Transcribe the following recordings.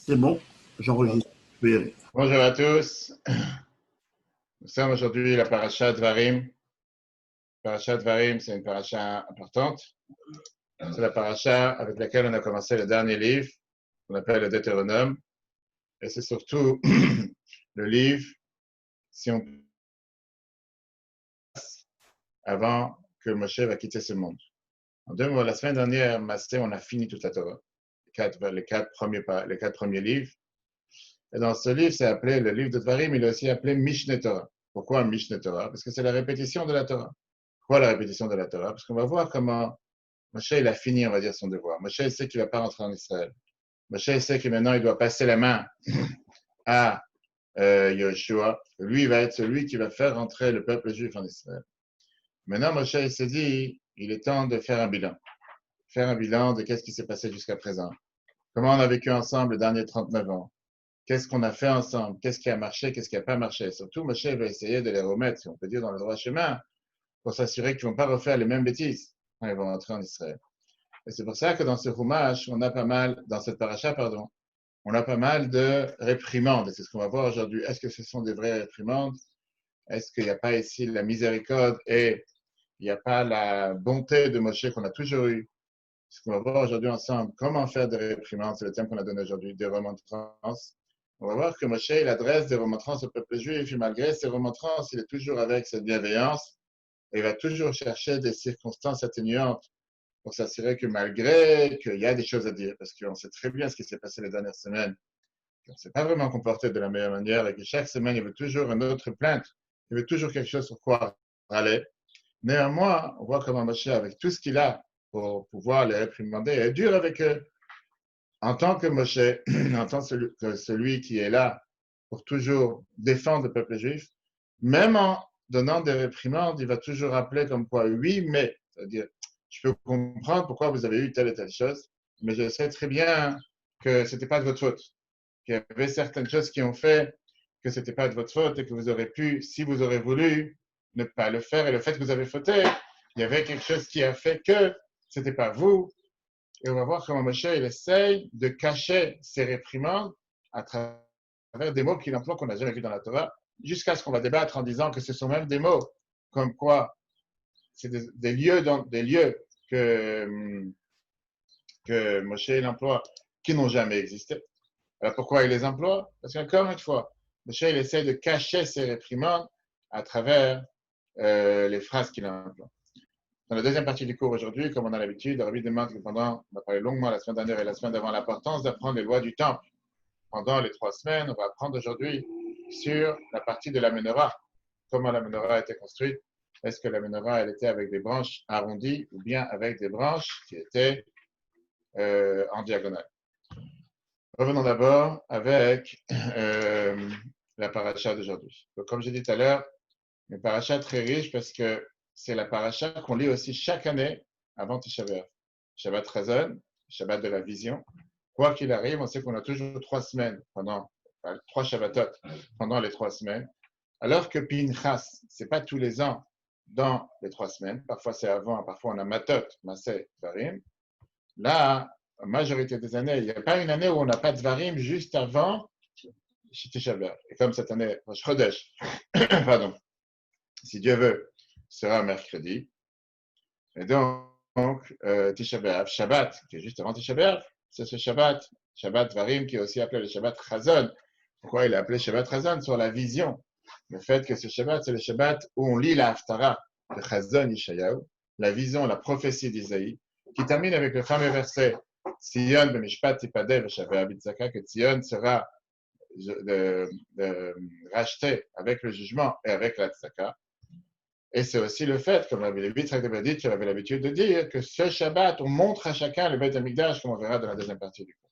C'est bon, j'enregistre. Je peux y aller. Bonjour à tous. Nous sommes aujourd'hui la paracha Dvarim. Paracha Dvarim, c'est une paracha importante. C'est la paracha avec laquelle on a commencé le dernier livre, qu'on appelle le Deutéronome. Et c'est surtout le livre, si on passe avant que Moshe va quitter ce monde. En deux mots, la semaine dernière, Masté, on a fini toute la Torah. Les quatre premiers livres. Et dans ce livre, c'est appelé le livre de Dvarim, il est aussi appelé Mishneh Torah. Pourquoi Mishneh Torah? Parce que c'est la répétition de la Torah. Pourquoi la répétition de la Torah? Parce qu'on va voir comment Moshe il a fini, on va dire, son devoir. Moshe sait qu'il ne va pas rentrer en Israël. Moshe sait que maintenant il doit passer la main à Yoshua. Lui, il va être celui qui va faire rentrer le peuple juif en Israël. Maintenant, Moshe s'est dit, il est temps de faire un bilan. Faire un bilan de qu'est-ce qui s'est passé jusqu'à présent. Comment on a vécu ensemble les derniers 39 ans. Qu'est-ce qu'on a fait ensemble? Qu'est-ce qui a marché? Qu'est-ce qui n'a pas marché? Surtout, Moshe va essayer de les remettre, si on peut dire, dans le droit chemin pour s'assurer qu'ils ne vont pas refaire les mêmes bêtises quand ils vont entrer en Israël. Et c'est pour ça que dans ce Chumash, on a pas mal, dans cette paracha, pardon, on a pas mal de réprimandes. Et c'est ce qu'on va voir aujourd'hui. Est-ce que ce sont des vraies réprimandes? Est-ce qu'il n'y a pas ici la miséricorde et il n'y a pas la bonté de Moshe qu'on a toujours eu? Ce qu'on va voir aujourd'hui ensemble, comment faire des réprimandes, c'est le thème qu'on a donné aujourd'hui, des remontrances. On va voir que Moshe, il adresse des remontrances au peuple juif, et malgré ces remontrances, il est toujours avec cette bienveillance, et il va toujours chercher des circonstances atténuantes pour s'assurer que malgré qu'il y a des choses à dire, parce qu'on sait très bien ce qui s'est passé les dernières semaines, qu'on ne s'est pas vraiment comporté de la meilleure manière, et que chaque semaine, il veut toujours une autre plainte, il veut toujours quelque chose sur quoi râler. Néanmoins, on voit comment Moshe, avec tout ce qu'il a pour pouvoir les réprimander, est dur avec eux. En tant que Moshe, en tant que celui qui est là pour toujours défendre le peuple juif, même en donnant des réprimandes, il va toujours rappeler comme quoi, oui, mais, c'est-à-dire, je peux comprendre pourquoi vous avez eu telle et telle chose, mais je sais très bien que ce n'était pas de votre faute. Qu'il y avait certaines choses qui ont fait que ce n'était pas de votre faute et que vous aurez pu, si vous aurez voulu, ne pas le faire. Et le fait que vous avez fauté, il y avait quelque chose qui a fait que ce n'était pas vous. Et on va voir comment Moshe il essaye de cacher ses réprimandes à travers des mots qu'il emploie qu'on n'a jamais vus dans la Torah, jusqu'à ce qu'on va débattre en disant que ce sont même des mots comme quoi c'est des lieux que Moshe il emploie qui n'ont jamais existé. Alors pourquoi il les emploie? Parce qu'encore une fois, Moshe il essaie de cacher ses réprimandes à travers les phrases qu'il emploie. Dans la deuxième partie du cours aujourd'hui, comme on a l'habitude, Rabbi demande que pendant, on a parlé longuement la semaine dernière et la semaine d'avant, l'importance d'apprendre les lois du temple. Pendant les 3 semaines, on va apprendre aujourd'hui sur la partie de la menorah. Comment la menorah a été construite. Est-ce que la menorah, elle était avec des branches arrondies ou bien avec des branches qui étaient en diagonale. Revenons d'abord avec la paracha d'aujourd'hui. Donc, comme j'ai dit tout à l'heure, une paracha très riche parce que c'est la paracha qu'on lit aussi chaque année avant Tisha B'Av. Shabbat Chazon, Shabbat de la vision. Quoi qu'il arrive, on sait qu'on a toujours 3 semaines pendant, 3 Shabbatot pendant les 3 semaines. Alors que Pinchas, c'est pas tous les ans dans les 3 semaines. Parfois c'est avant, parfois on a Matot, Maseh, Dvarim. Là, la majorité des années, il n'y a pas une année où on n'a pas de Dvarim juste avant Tisha B'Av. Et comme cette année, Chodesh, pardon, si Dieu veut, sera mercredi. Et donc Tisha B'Av, Shabbat, qui est juste avant Tisha B'Av, c'est ce Shabbat, Shabbat Varim, qui est aussi appelé le Shabbat Chazon. Pourquoi il est appelé Shabbat Chazon? Sur la vision. Le fait que ce Shabbat, c'est le Shabbat où on lit la Haftara de Chazon Ishayahu, la vision, la prophétie d'Isaïe, qui termine avec le fameux verset Tzion b'mishpat tipadeh v'shaveh abitzaka, que Tzion sera racheté avec le jugement et avec la tzaka. Et c'est aussi le fait, comme Rabbi Levi Tzaddik qui avait l'habitude de dire, que ce Shabbat, on montre à chacun le Beth Amikdash, comme on verra dans la deuxième partie du cours.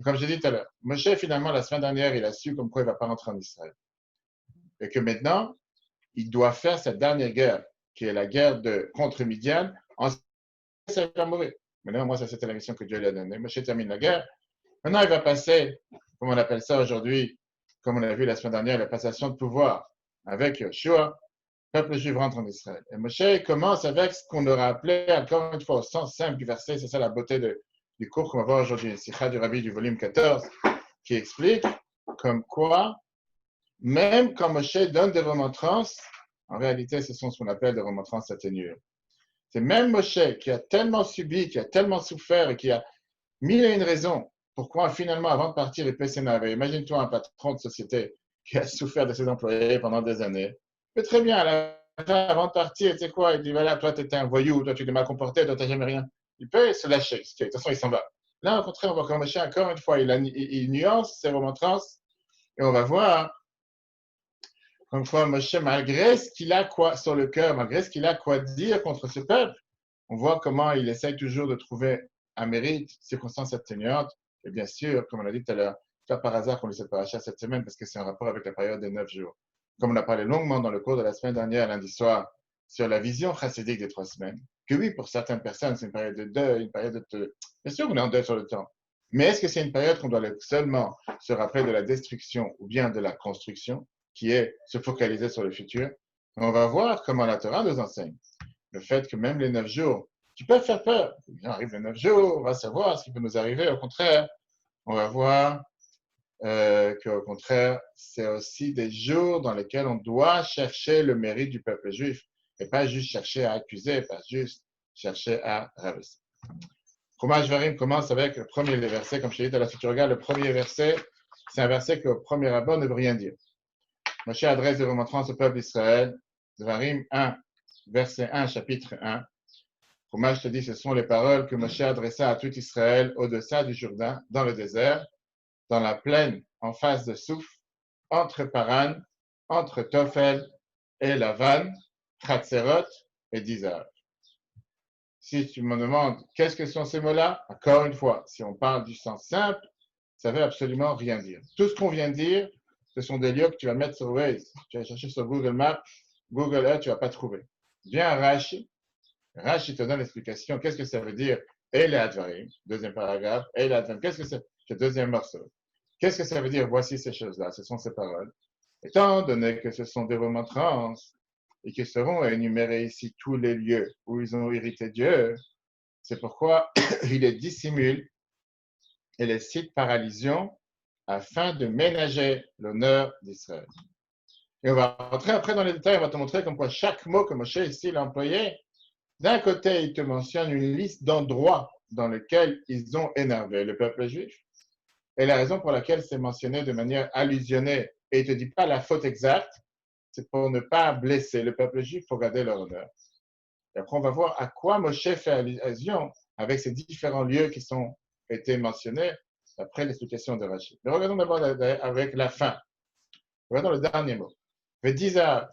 Comme j'ai dit tout à l'heure, Moshe, finalement, la semaine dernière, il a su comme quoi il ne va pas rentrer en Israël. Et que maintenant, il doit faire cette dernière guerre, qui est la guerre contre Midian, en ça va mourir. Maintenant, moi, ça, c'était la mission que Dieu lui a donnée. Moshe termine la guerre. Maintenant, il va passer, comme on appelle ça aujourd'hui, comme on a vu la semaine dernière, la passation de pouvoir avec Yoshua. Le peuple juif rentre en Israël. Et Moshe commence avec ce qu'on aura appelé, encore une fois, au sens simple du verset, c'est ça la beauté de du cours qu'on va voir aujourd'hui, Sikha du Rabbi du volume 14, qui explique comme quoi, même quand Moshe donne des remontrances, en réalité, ce sont ce qu'on appelle des remontrances atténuées. C'est même Moshe qui a tellement subi, qui a tellement souffert et qui a mille et une raisons pourquoi finalement, avant de partir, il paie ses navets. Imagine-toi un patron de société qui a souffert de ses employés pendant des années. Mais très bien, à la fin, avant de partir, tu sais quoi, il dit, voilà, toi, tu étais un voyou, toi, tu t'es mal comporté, toi, tu n'as jamais rien. Il peut se lâcher. De toute façon, il s'en va. Là, au contraire, on va commencer encore une fois, il nuance ses remontrances et on va voir comme quoi Moshe, malgré ce qu'il a quoi sur le cœur, malgré ce qu'il a quoi dire contre ce peuple, on voit comment il essaye toujours de trouver un mérite, circonstance atténuante. Et bien sûr, comme on l'a dit tout à l'heure, c'est pas par hasard qu'on lit cette paracha cette semaine parce que c'est en rapport avec la période des 9 jours. Comme on a parlé longuement dans le cours de la semaine dernière, lundi soir, sur la vision chassidique des 3 semaines, que oui, pour certaines personnes, c'est une période de deuil, une période de... Bien sûr qu'on est en deuil sur le temps. Mais est-ce que c'est une période qu'on doit seulement se rappeler de la destruction ou bien de la construction, qui est se focaliser sur le futur? On va voir comment la Torah nous enseigne le fait que même les 9 jours, qui peuvent faire peur, il arrive les 9 jours, on va savoir ce qui peut nous arriver. Au contraire, on va voir qu'au contraire, c'est aussi des jours dans lesquels on doit chercher le mérite du peuple juif et pas juste chercher à accuser, pas juste chercher à rabaisser. Chumash Dvarim commence avec le premier des versets. Comme je t'ai dit, si tu regardes le premier verset, c'est un verset qu'au premier abord ne veut rien dire. Moshe adresse des remontrances au peuple d'Israël. Dvarim 1, verset 1, chapitre 1. Chumash te dit, ce sont les paroles que Moshe adressa à tout Israël au-delà du Jourdain, dans le désert, dans la plaine en face de Souf, entre Paran, entre Tophel et Lavan, Chatserot et Dizar. Si tu me demandes qu'est-ce que sont ces mots-là, encore une fois, si on parle du sens simple, ça ne veut absolument rien dire. Tout ce qu'on vient de dire, ce sont des lieux que tu vas mettre sur Waze. Tu vas chercher sur Google Maps, Google Earth, tu ne vas pas trouver. Viens à Rashi. Rashi te donne l'explication. Qu'est-ce que ça veut dire? El Advarim, deuxième paragraphe. El Advarim, qu'est-ce que c'est? C'est le deuxième morceau. Qu'est-ce que ça veut dire? Voici ces choses-là. Ce sont ces paroles. Étant donné que ce sont des remontrances et que seront énumérés ici tous les lieux où ils ont irrité Dieu, c'est pourquoi il les dissimule et les cite par allusion afin de ménager l'honneur d'Israël. Et on va rentrer après dans les détails, on va te montrer comme quoi chaque mot que Moshe ici l'a employé, d'un côté, il te mentionne une liste d'endroits dans lesquels ils ont énervé le peuple juif. Et la raison pour laquelle c'est mentionné de manière allusionnée, et il ne te dit pas la faute exacte, c'est pour ne pas blesser le peuple juif, pour garder leur honneur. Et après, on va voir à quoi Moshe fait allusion avec ces différents lieux qui sont été mentionnés après l'explication de Rachid. Mais regardons d'abord avec la fin. Regardons le dernier mot. Vedizav.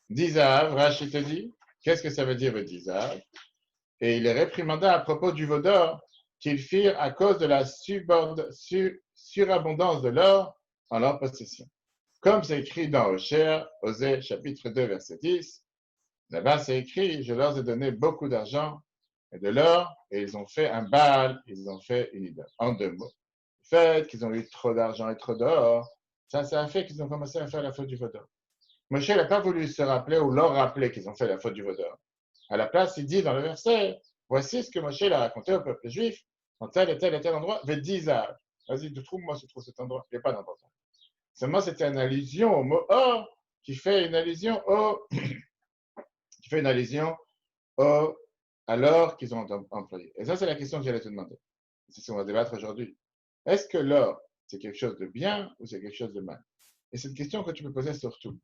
Dizav, Rachid te dit, qu'est-ce que ça veut dire Vedizav? Et il est réprimanda à propos du veau d'or qu'ils firent à cause de la surabondance de l'or en leur possession. Comme c'est écrit dans Osée, Osée chapitre 2, verset 10, là-bas c'est écrit, je leur ai donné beaucoup d'argent et de l'or, et ils ont fait un Baal, ils ont fait une idole. En 2 mots. Le fait qu'ils ont eu trop d'argent et trop d'or, ça a fait qu'ils ont commencé à faire la faute du veau d'or. Moshe n'a pas voulu se rappeler ou leur rappeler qu'ils ont fait la faute du veau d'or. À la place, il dit dans le verset, voici ce que Moshe a raconté au peuple juif, dans tel et tel et tel endroit, Vedizar. Vas-y, trouve-moi cet endroit. Il n'y a pas d'importance. Seulement, c'était une allusion au mot or qui fait une allusion à l'or qu'ils ont employé. Et ça, c'est la question que j'allais te demander. C'est ce qu'on va débattre aujourd'hui. Est-ce que l'or, c'est quelque chose de bien ou c'est quelque chose de mal? Et c'est une question que tu peux poser surtout.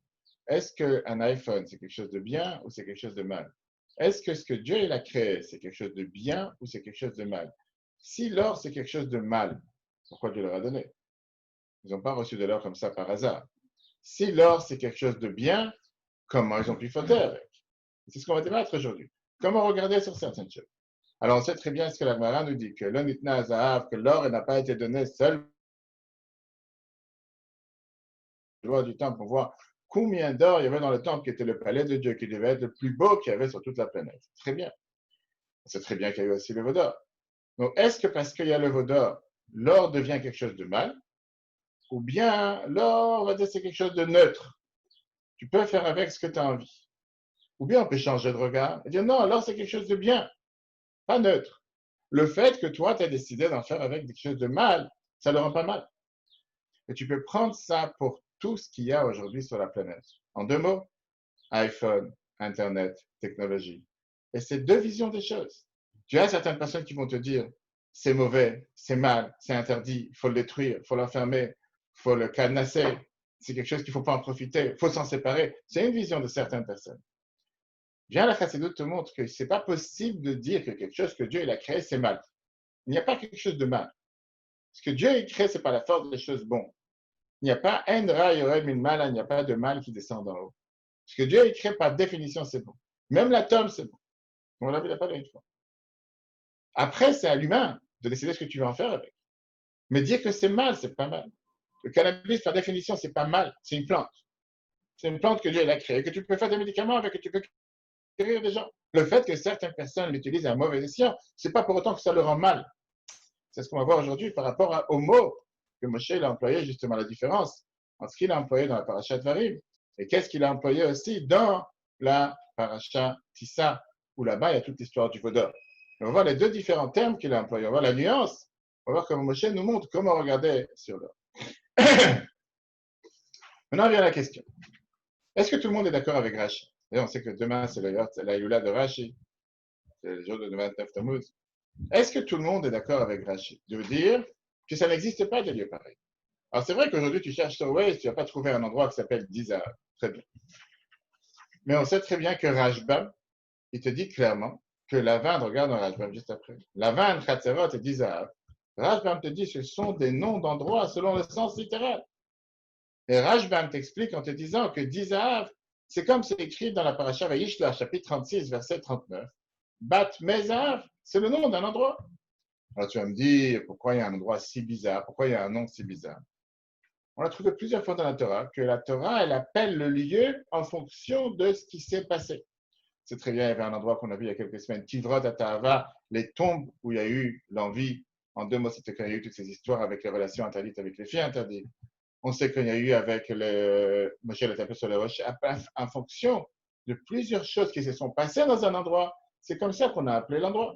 Est-ce qu'un iPhone, c'est quelque chose de bien ou c'est quelque chose de mal? Est-ce que ce que Dieu il a créé, c'est quelque chose de bien ou c'est quelque chose de mal? Si l'or, c'est quelque chose de mal, pourquoi Dieu leur a donné? Ils n'ont pas reçu de l'or comme ça par hasard. Si l'or, c'est quelque chose de bien, comment ils ont pu fauter avec? C'est ce qu'on va débattre aujourd'hui. Comment regarder sur certaines choses? Alors, on sait très bien ce que la Gemara nous dit, que l'onitna zahav, que l'or n'a pas été donné seul du temple pour voir combien d'or il y avait dans le temple qui était le palais de Dieu, qui devait être le plus beau qu'il y avait sur toute la planète. Très bien. On sait très bien qu'il y a eu aussi le veau d'or. Donc, est-ce que parce qu'il y a le veau d'or, l'or devient quelque chose de mal? Ou bien l'or, on va dire, c'est quelque chose de neutre. Tu peux faire avec ce que tu as envie. Ou bien on peut changer de regard et dire non, l'or, c'est quelque chose de bien, pas neutre. le fait que toi, tu as décidé d'en faire avec quelque chose de mal, ça ne le rend pas mal. Et tu peux prendre ça pour tout ce qu'il y a aujourd'hui sur la planète. En 2 mots, iPhone, Internet, technologie. Et c'est 2 visions des choses. Tu as certaines personnes qui vont te dire, c'est mauvais, c'est mal, c'est interdit, il faut le détruire, il faut l'enfermer, il faut le cadenasser, c'est quelque chose qu'il ne faut pas en profiter, il faut s'en séparer. C'est une vision de certaines personnes. Bien, la Chassidoute te montre que ce n'est pas possible de dire que quelque chose que Dieu il a créé, c'est mal. Il n'y a pas quelque chose de mal. Ce que Dieu a créé, ce n'est pas la force des choses bonnes. Il n'y a pas un ra yorel min mal, il n'y a pas de mal qui descend d'en haut. Ce que Dieu a créé, par définition, c'est bon. Même l'atome, c'est bon. On l'a vu la première fois. Après, c'est à l'humain de décider ce que tu veux en faire avec. Mais dire que c'est mal, c'est pas mal. Le cannabis, par définition, c'est pas mal. C'est une plante. C'est une plante que Dieu a créée, que tu peux faire des médicaments avec, que tu peux guérir des gens. Le fait que certaines personnes l'utilisent à mauvais escient, c'est pas pour autant que ça le rend mal. C'est ce qu'on va voir aujourd'hui par rapport au mot que Moshe a employé, justement la différence entre ce qu'il a employé dans la paracha Dvarim et qu'est-ce qu'il a employé aussi dans la paracha Tissa, où là-bas il y a toute l'histoire du Vaudor. On va voir les 2 différents termes qu'il a employés. On va voir la nuance. On va voir comment Moshe nous montre comment regarder sur l'or. Maintenant vient la question. Est-ce que tout le monde est d'accord avec Rashi? Et on sait que demain, c'est la Yula de Rashi. C'est le jour de 29 Tammuz. Est-ce que tout le monde est d'accord avec Rashi? De dire que ça n'existe pas de lieu pareil. Alors, c'est vrai qu'aujourd'hui, tu cherches sur Waze, tu n'as pas trouvé un endroit qui s'appelle Dizar. Très bien. Mais on sait très bien que Rashbam, il te dit clairement que Lavan, regarde dans Rashbam juste après, Lavan, Khatzerot et Dizar. Rashbam te dit que ce sont des noms d'endroits selon le sens littéral. Et Rashbam t'explique en te disant que Dizar, c'est comme c'est écrit dans la paracha Vayishla, chapitre 36, verset 39. Bat Mezar, c'est le nom d'un endroit. Alors tu vas me dire, pourquoi il y a un endroit si bizarre? Pourquoi il y a un nom si bizarre? On a trouvé plusieurs fois dans la Torah que la Torah, elle appelle le lieu en fonction de ce qui s'est passé. C'est très bien, il y avait un endroit qu'on a vu il y a quelques semaines, Kivrot Atahava, les tombes où il y a eu l'envie. En 2 mots, c'était quand il y a eu toutes ces histoires avec les relations interdites avec les filles interdites. On sait qu'il y a eu avec Moshe le tapé sur les roches, en fonction de plusieurs choses qui se sont passées dans un endroit. C'est comme ça qu'on a appelé l'endroit.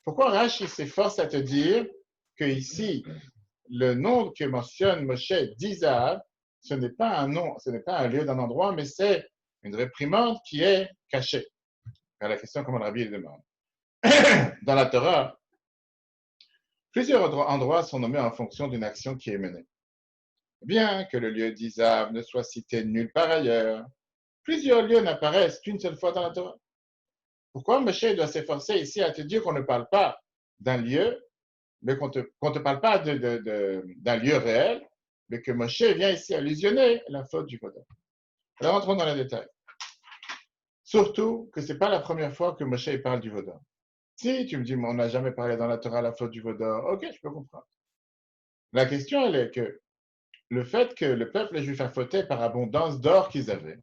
Pourquoi Rashi s'efforce à te dire que ici, le nom que mentionne Moshe d'Isaac, ce n'est pas un nom, ce n'est pas un lieu d'un endroit, mais c'est une réprimande qui est cachée. À la question comment le Rabbi le demande. Dans la Torah, plusieurs endroits sont nommés en fonction d'une action qui est menée. Bien que le lieu d'Isaac ne soit cité nulle part ailleurs, plusieurs lieux n'apparaissent qu'une seule fois dans la Torah. Pourquoi Moshe doit s'efforcer ici à te dire qu'on ne parle pas d'un lieu, mais qu'on ne te parle pas d'un lieu réel, mais que Moshe vient ici allusionner la faute du Vaudor. Alors rentrons dans les détails. Surtout que ce n'est pas la première fois que Moshe parle du Vaudor. Si tu me dis, on n'a jamais parlé dans la Torah la faute du Vaudor, ok, je peux comprendre. La question, elle est que le fait que le peuple juif a fauté par abondance d'or qu'ils avaient,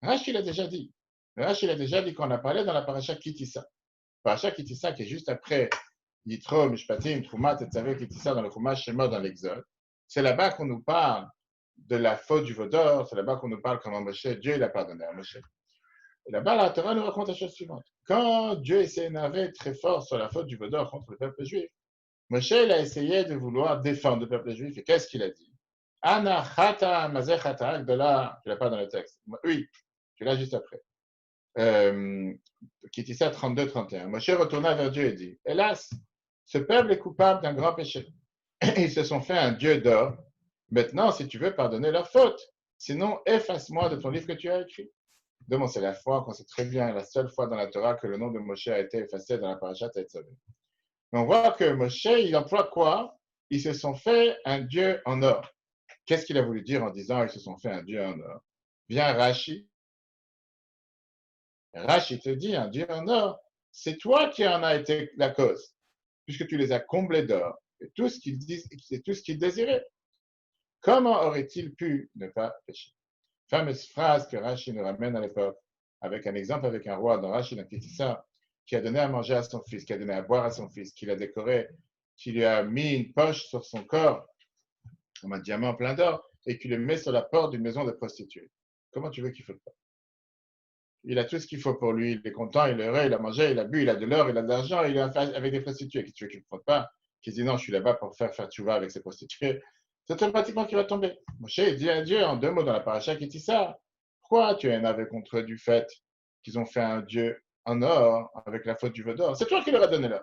Rashi l'a déjà dit. Rashi l'a déjà dit qu'on a parlé dans la paracha Kitissa. Paracha Kitissa qui est juste après Yitro, Mishpatim, Troumat, etc., Kitissa dans le Chumash Shemot dans l'Exode. C'est là-bas qu'on nous parle de la faute du Vaudor, c'est là-bas qu'on nous parle comment Moshe, Dieu l'a pardonné à Moshe. Et là-bas, la Torah nous raconte la chose suivante. Quand Dieu s'est énervé très fort sur la faute du Vaudor contre le peuple juif, Moshe il a essayé de vouloir défendre le peuple juif. Et qu'est-ce qu'il a dit? Ana chata mazechata, de là, tu l'as pas dans le texte. Oui, tu l'as juste après. Kitissa 32-31. Moshe retourna vers Dieu et dit, hélas, ce peuple est coupable d'un grand péché. Ils se sont fait un Dieu d'or. Maintenant, si tu veux pardonner leur faute, sinon efface-moi de ton livre que tu as écrit. Donc, c'est la fois qu'on sait très bien, la seule fois dans la Torah que le nom de Moshe a été effacé dans la paracha Tetzaveh. On voit que Moshe, il emploie quoi? Ils se sont fait un Dieu en or. Qu'est-ce qu'il a voulu dire en disant ils se sont fait un Dieu en or? Vient Rashi. Rashi te dit un Dieu en or, c'est toi qui en as été la cause, puisque tu les as comblés d'or. Et tout ce qu'ils désiraient. Comment aurait-il pu ne pas pécher? Fameuse phrase que Rashi nous ramène à l'époque, avec un exemple avec un roi dans Rashi, dans Kitissa, qui a donné à manger à son fils, qui a donné à boire à son fils, qui l'a décoré, qui lui a mis une poche sur son corps, comme un diamant plein d'or, et qui le met sur la porte d'une maison de prostituée. Comment tu veux qu'il ne fasse pas? Il a tout ce qu'il faut pour lui. Il est content, il est heureux, il a mangé, il a bu, il a de l'or, il a de l'argent, il est avec des prostituées. Qu'est-ce que tu veux qu'il ne comprenne pas? Qu'il dit non, je suis là-bas pour faire tchouva avec ces prostituées. C'est automatiquement qu'il va tomber. Moshe dit à Dieu en deux mots dans la paracha qui dit ça. Pourquoi tu es énervé contre eux du fait qu'ils ont fait un Dieu en or avec la faute du veau d'or? C'est toi qui leur as donné l'or.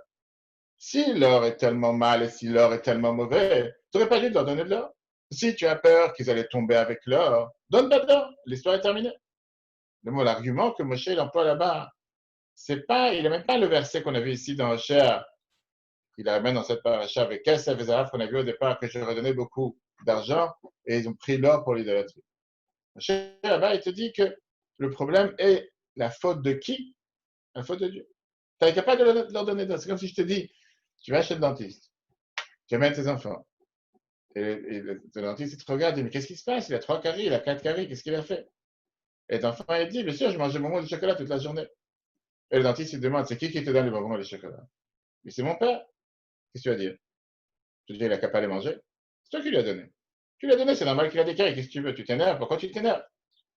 Si l'or est tellement mal et si l'or est tellement mauvais, tu n'aurais pas dû leur donner de l'or. Si tu as peur qu'ils allaient tomber avec l'or, donne pas de l'or. L'histoire est terminée. L'argument que Moshe emploie là-bas, c'est pas, il n'a même pas le verset qu'on avait ici dans Hoshea. Il amène dans cette paracha avec Kesef et Zarav qu'on a vu au départ que je leur ai donné beaucoup d'argent et ils ont pris l'or pour l'idolâtrie. Moshe là-bas, il te dit que le problème est la faute de qui? La faute de Dieu. Tu n'es capable de leur donner d'or. C'est comme si je te dis, tu vas chez le dentiste, tu amènes tes enfants. Et le dentiste, il te regarde, il dit, mais qu'est-ce qui se passe? Il a 3 caries, il a 4 caries, qu'est-ce qu'il a fait? Et l'enfant, il dit, bien sûr, je mangeais bonbons de chocolat toute la journée. Et le dentiste, il demande, c'est qui te donne les bonbons et les chocolats? Mais c'est mon père. Qu'est-ce que tu vas dire? Tu vas dire, il n'a qu'à pas les manger. C'est toi qui lui as donné. Tu lui as donné, c'est normal qu'il a des caries. Qu'est-ce que tu veux? Tu t'énerves. Pourquoi tu t'énerves?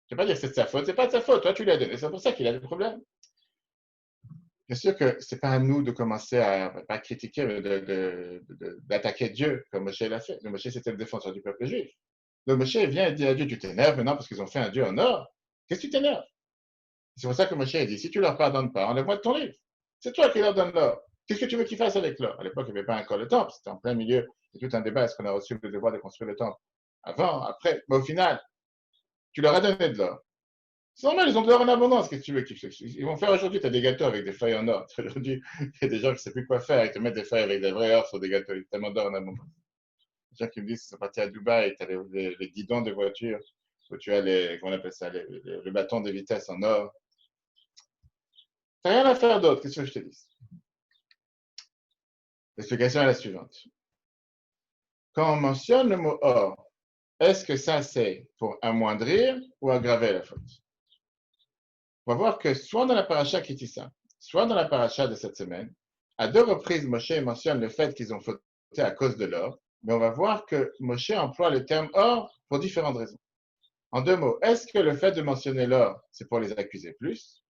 Tu ne vas pas dire que c'est de sa faute. C'est pas de sa faute. Toi, tu lui as donné. C'est pour ça qu'il a des problèmes. Bien sûr que ce n'est pas à nous de commencer à pas critiquer, mais d'attaquer Dieu, comme Moshe l'a fait. Le Moshe, c'était le défenseur du peuple juif. Donc Moshe vient et dit à Dieu, tu t'énerves maintenant parce qu'ils ont fait un Dieu en or. Qu'est-ce que tu t'énerves? C'est pour ça que Moshe a dit, si tu ne leur pardonnes pas, enlève-moi de ton livre. C'est toi qui leur donnes l'or. Qu'est-ce que tu veux qu'ils fassent avec l'or? À l'époque, il n'y avait pas encore le temple. C'était en plein milieu. Il y a tout un débat. Est-ce qu'on a reçu le devoir de construire le temple? Avant, après. Mais au final, tu leur as donné de l'or. C'est normal, ils ont de l'or en abondance. Qu'est-ce que tu veux qu'ils fassent? Ils vont faire aujourd'hui, tu as des gâteaux avec des feuilles en or. Aujourd'hui, il y a des gens qui ne savent plus quoi faire. Ils te mettent des feuilles avec des vrais or sur des gâteaux. Il y a tellement d'or en abondance. Les gens qui me disent qu'ils sont partis à Dubaï, tu as les guidons de voitures, où tu as comment on appelle ça, le bâton de vitesse en or. Tu n'as rien à faire d'autre. Qu'est-ce que je te dis? L'explication est la suivante. Quand on mentionne le mot or, est-ce que ça c'est pour amoindrir ou aggraver la faute? On va voir que soit dans la paracha qui dit ça, soit dans la paracha de cette semaine, à 2 reprises, Moshe mentionne le fait qu'ils ont fauté à cause de l'or, mais on va voir que Moshe emploie le terme or pour différentes raisons. En 2 mots, est-ce que le fait de mentionner l'or, c'est pour les accuser plus,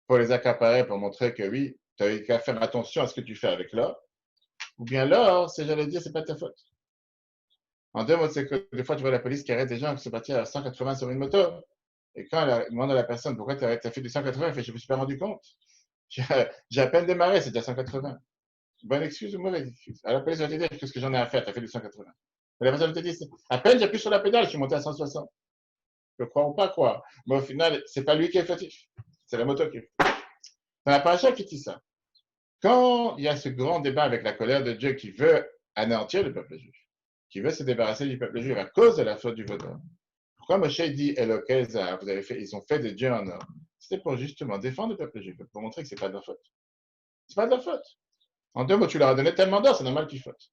pour les accaparer, pour montrer que oui, tu as qu'à faire attention à ce que tu fais avec l'or, ou bien l'or, c'est, j'allais dire, c'est pas de ta faute. En 2 mots, c'est que des fois, tu vois la police qui arrête des gens qui sont partis à 180 sur une moto. Et quand elle demande à la personne pourquoi tu as fait du 180, elle fait je ne me suis pas rendu compte. J'ai à peine démarré, c'est déjà 180. Bonne excuse ou mauvaise excuse? À la police va te dire qu'est-ce que j'en ai à faire, tu as fait du 180. Et la personne te dit à peine j'ai appuyé sur la pédale, je suis monté à 160. Je crois ou pas quoi. Mais au final, c'est pas lui qui est fautif. C'est la moto qui est fautive. Dans la paracha qui dit ça. Quand il y a ce grand débat avec la colère de Dieu qui veut anéantir le peuple juif, qui veut se débarrasser du peuple juif à cause de la faute du vaudor. Pourquoi Moshe dit Elokeza, ils ont fait des dieux en or? C'était pour justement défendre le peuple juif, pour montrer que ce n'est pas de leur faute. Ce n'est pas de leur faute. En 2 mots, tu leur as donné tellement d'or, c'est normal qu'ils fassent.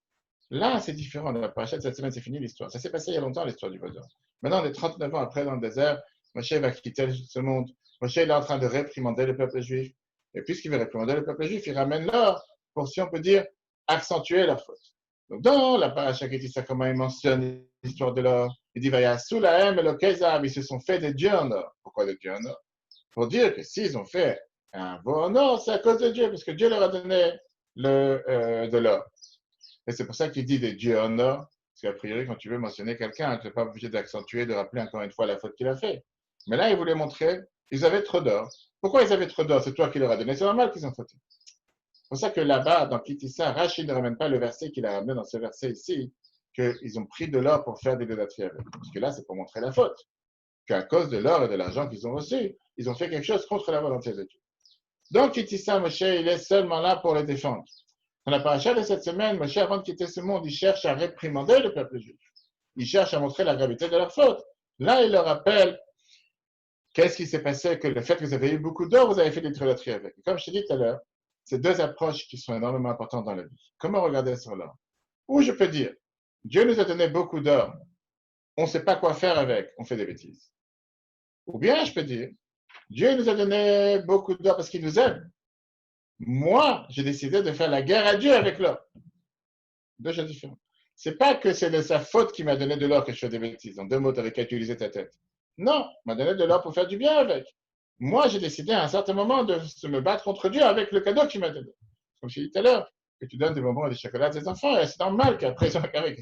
Là, c'est différent. Dans la paracha de cette semaine, c'est fini l'histoire. Ça s'est passé il y a longtemps, l'histoire du vaudor. Maintenant, on est 39 ans après dans le désert. Moshe va quitter ce monde. Moshe est en train de réprimander le peuple juif. Et puisqu'il veut réprimander le peuple juif, il ramène l'or pour, si on peut dire, accentuer leur faute. Donc, dans la paracha qui dit ça, comment il mentionne l'histoire de l'or, il dit Vayasu lahem elokeza, ils se sont fait des dieux en or. Pourquoi des dieux en or? Pour dire que s'ils ont fait un veau en or, c'est à cause de Dieu, parce que Dieu leur a donné de l'or. Et c'est pour ça qu'il dit des dieux en or, parce qu'a priori, quand tu veux mentionner quelqu'un, tu n'es pas obligé d'accentuer, de rappeler encore une fois la faute qu'il a fait. Mais là, il voulait montrer, ils avaient trop d'or. Pourquoi ils avaient trop d'or? C'est toi qui leur as donné. C'est normal qu'ils ont fauté. C'est pour ça que là-bas, dans Kitissa, Rachid ne ramène pas le verset qu'il a ramené dans ce verset ici, qu'ils ont pris de l'or pour faire des idolâtries avec. Parce que là, c'est pour montrer la faute. Qu'à cause de l'or et de l'argent qu'ils ont reçu, ils ont fait quelque chose contre la volonté de Dieu. Donc, Kitissa, Moshe, il est seulement là pour les défendre. Dans la paracha de cette semaine, Moshe, avant de quitter ce monde, il cherche à réprimander le peuple juif. Il cherche à montrer la gravité de leur faute. Là, il leur rappelle qu'est-ce qui s'est passé, que le fait que vous avez eu beaucoup d'or, vous avez fait des idolâtries avec. Et comme je t'ai dit tout à l'heure, c'est 2 approches qui sont énormément importantes dans la vie. Comment regarder sur l'or? Ou je peux dire, Dieu nous a donné beaucoup d'or, on ne sait pas quoi faire avec, on fait des bêtises. Ou bien je peux dire, Dieu nous a donné beaucoup d'or parce qu'il nous aime. Moi, j'ai décidé de faire la guerre à Dieu avec l'or. 2 choses différentes. Ce n'est pas que c'est de sa faute qu'il m'a donné de l'or que je fais des bêtises. En 2 mots, tu n'avais qu'à utiliser ta tête. Non, il m'a donné de l'or pour faire du bien avec. moi, j'ai décidé à un certain moment de me battre contre Dieu avec le cadeau qu'il m'a donné. Comme je l'ai dit tout à l'heure, que tu donnes des bonbons et des chocolats à tes enfants, et c'est normal qu'après, ils ont carré.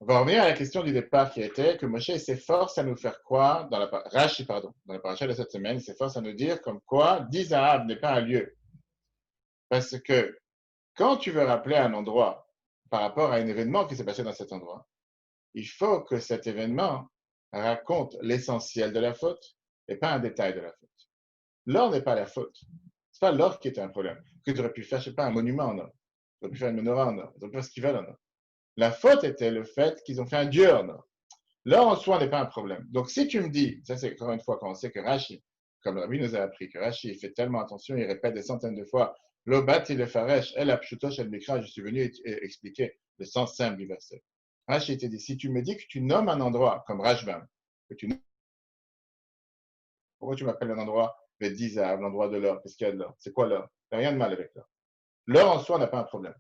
On va revenir à la question du départ qui était que Moshe s'efforce à nous faire croire, Rashi, dans la paracha de cette semaine, il s'efforce à nous dire comme quoi Dizahab n'est pas un lieu. Parce que quand tu veux rappeler un endroit par rapport à un événement qui s'est passé dans cet endroit, il faut que cet événement raconte l'essentiel de la faute et pas un détail de la faute. L'or n'est pas la faute. C'est pas l'or qui était un problème. Que tu aurais pu faire, je sais pas, un monument en or. Tu aurais pu faire une menorah en or. Tu aurais pu faire ce qu'ils veulent en or. La faute était le fait qu'ils ont fait un dieu en or. L'or en soi n'est pas un problème. Donc si tu me dis, ça c'est encore une fois quand on sait que Rashi, comme Rabbi nous a appris, que Rashi il fait tellement attention, il répète des centaines de fois, Lobati le faresh, el apshutosh el mikra, je suis venu expliquer le sens simple du verset. Rashi te dit, si tu me dis que tu nommes un endroit comme Rashbam, pourquoi tu m'appelles un endroit Védiza, l'endroit de l'or? Qu'est-ce qu'il y a de l'or? C'est quoi l'or? Il n'y a rien de mal avec l'or. L'or en soi n'a pas un problème.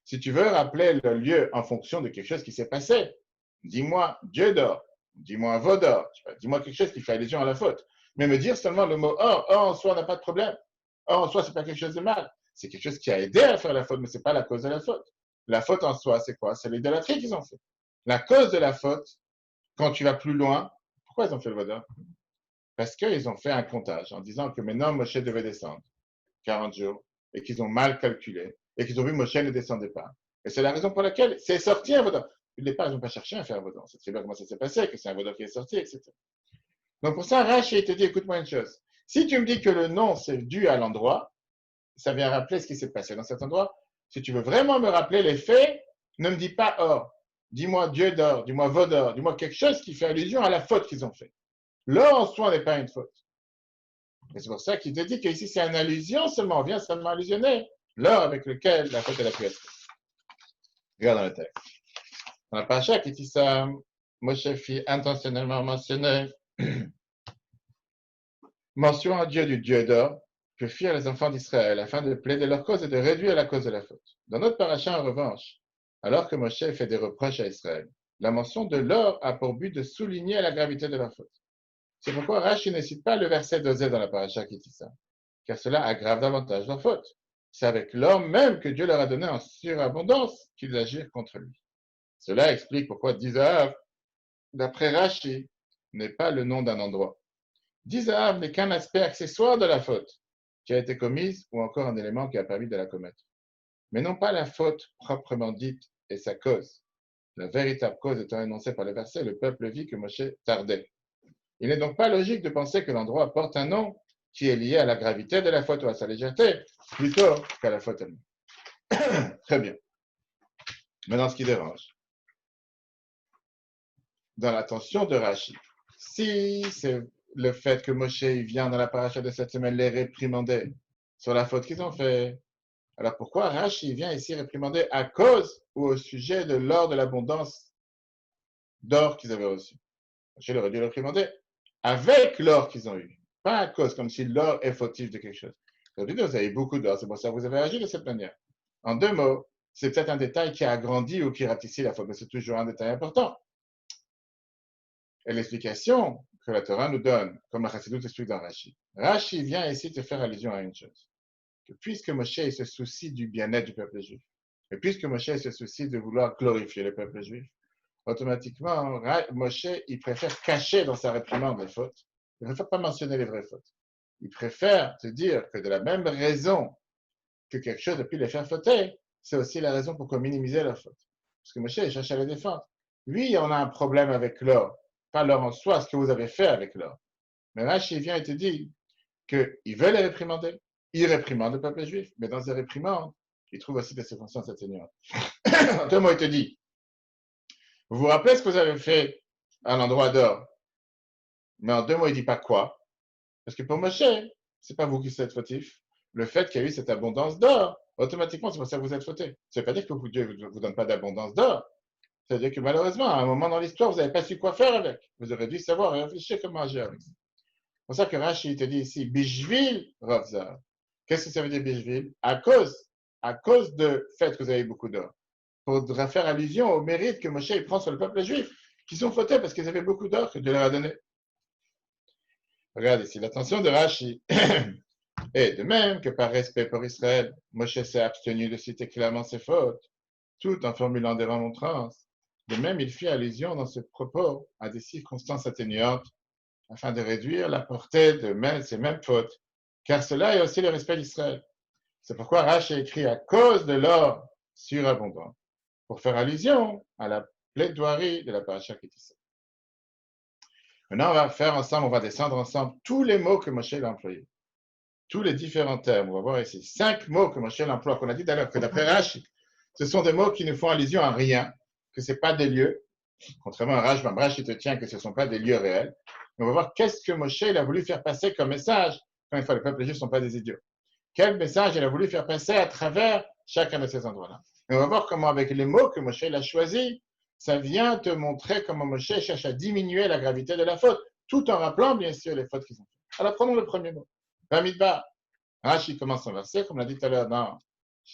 Si tu veux rappeler le lieu en fonction de quelque chose qui s'est passé, dis-moi Dieu d'or, dis-moi veau d'or, dis-moi quelque chose qui fait allusion à la faute. Mais me dire seulement le mot or en soi n'a pas de problème. Or en soi, ce n'est pas quelque chose de mal. C'est quelque chose qui a aidé à faire la faute, mais ce n'est pas la cause de la faute. La faute en soi, c'est quoi? C'est l'idolâtrie qu'ils ont fait. La cause de la faute, quand tu vas plus loin, pourquoi ils ont fait le veau d'or? Parce qu'ils ont fait un comptage en disant que maintenant Moshe devait descendre 40 jours et qu'ils ont mal calculé et qu'ils ont vu que Moshe ne descendait pas. Et c'est la raison pour laquelle c'est sorti un vaudor. Au départ, ils n'ont pas cherché à faire un vaudor. C'est très bien comment ça s'est passé, que c'est un vaudor qui est sorti, etc. Donc pour ça, Rashi te dit, écoute-moi une chose. Si tu me dis que le nom, c'est dû à l'endroit, ça vient rappeler ce qui s'est passé dans cet endroit. Si tu veux vraiment me rappeler les faits, ne me dis pas or. Dis-moi Dieu d'or, dis-moi vaudor, dis-moi quelque chose qui fait allusion à la faute qu'ils ont fait. L'or en soi n'est pas une faute. Et c'est pour ça qu'il te dit qu'ici, c'est une allusion seulement. On vient seulement allusionner l'or avec lequel la faute est la plus être. Regarde dans le texte. Dans la paracha qui dit ça, Moshe fit intentionnellement mentionner mention à Dieu du Dieu d'or que firent les enfants d'Israël afin de plaider leur cause et de réduire la cause de la faute. Dans notre paracha, en revanche, alors que Moshe fait des reproches à Israël, la mention de l'or a pour but de souligner la gravité de la faute. C'est pourquoi Rashi ne cite pas le verset d'Osée dans la paracha qui dit ça, car cela aggrave davantage leur faute. C'est avec l'or même que Dieu leur a donné en surabondance qu'ils agirent contre lui. Cela explique pourquoi Dizahav, d'après Rashi, n'est pas le nom d'un endroit. Dizahav n'est qu'un aspect accessoire de la faute qui a été commise ou encore un élément qui a permis de la commettre. Mais non pas la faute proprement dite et sa cause. La véritable cause étant énoncée par le verset, le peuple vit que Moshe tardait. Il n'est donc pas logique de penser que l'endroit porte un nom qui est lié à la gravité de la faute ou à sa légèreté, plutôt qu'à la faute elle-même. Très bien. Maintenant, ce qui dérange, dans l'attention de Rashi, si c'est le fait que Moshe vient dans la paracha de cette semaine les réprimander sur la faute qu'ils ont fait, alors pourquoi Rashi vient ici réprimander à cause ou au sujet de l'or de l'abondance d'or qu'ils avaient reçu? Moshe aurait dû réprimander avec l'or qu'ils ont eu, pas à cause, comme si l'or est fautif de quelque chose. Aujourd'hui, vous avez beaucoup d'or, c'est pour ça que vous avez agi de cette manière. En deux mots, c'est peut-être un détail qui a agrandi ou qui rapetit la faute, mais c'est toujours un détail important. Et l'explication que la Torah nous donne, comme la Chassidut explique dans Rashi, Rashi vient ici te faire allusion à une chose, que puisque Moshe se soucie du bien-être du peuple juif, et puisque Moshe se soucie de vouloir glorifier le peuple juif, automatiquement, Moshe, il préfère cacher dans sa réprimande les fautes. Il ne préfère pas mentionner les vraies fautes. Il préfère te dire que de la même raison que quelque chose a pu les faire fauter, c'est aussi la raison pour minimiser leurs fautes. Parce que Moshe, il cherche à les défendre. Lui, on a un problème avec l'or. Pas l'or en soi, ce que vous avez fait avec l'or. Mais Rashi vient et te dit qu'il veut les réprimander. Il réprimande le peuple juif. Mais dans ses réprimandes, il trouve aussi des circonstances atténuantes. En deux mots, il te dit, vous vous rappelez ce que vous avez fait à l'endroit d'or? Mais en deux mots, il ne dit pas quoi. Parce que pour Moshe, ce n'est pas vous qui êtes fautif. Le fait qu'il y a eu cette abondance d'or, automatiquement, c'est pour ça que vous êtes fauté. Ça ne veut pas dire que Dieu ne vous donne pas d'abondance d'or. Ça veut dire que malheureusement, à un moment dans l'histoire, vous n'avez pas su quoi faire avec. Vous aurez dû savoir et réfléchir comment agir avec ça. C'est pour ça que Rashi te dit ici, Bishvil Ravzar. Qu'est-ce que ça veut dire Bishvil? À cause de fait que vous avez beaucoup d'or. Pour faire allusion au mérite que Moshe prend sur le peuple juif, qui sont fautés parce qu'ils avaient beaucoup d'or que Dieu leur a donné. Regarde ici, l'attention de Rashi. Et de même que par respect pour Israël, Moshe s'est abstenu de citer clairement ses fautes, tout en formulant des remontrances. De même, il fit allusion dans ce propos à des circonstances atténuantes afin de réduire la portée de ces mêmes fautes, car cela est aussi le respect d'Israël. C'est pourquoi Rashi écrit à cause de l'or surabondant, pour faire allusion à la plaidoirie de la paracha Kitissa. Maintenant, on va faire ensemble, on va descendre ensemble tous les mots que Moshe a employés. Tous les différents termes. On va voir ici 5 mots que Moshe emploie, qu'on a dit d'ailleurs que d'après Rashi, ce sont des mots qui ne font allusion à rien, que ce n'est pas des lieux. Contrairement à Rashbam, Rashi te tient que ce ne sont pas des lieux réels. Mais on va voir qu'est-ce que Moshe a voulu faire passer comme message. Quand une fois, les peuples juifs ne sont pas des idiots. Quel message il a voulu faire passer à travers chacun de ces endroits-là. Et on va voir comment, avec les mots que Moshe a choisis, ça vient te montrer comment Moshe cherche à diminuer la gravité de la faute, tout en rappelant bien sûr les fautes qu'ils ont faites. Alors prenons le premier mot. Bamidbar. Rashi commence son verset, comme l'a dit tout à l'heure dans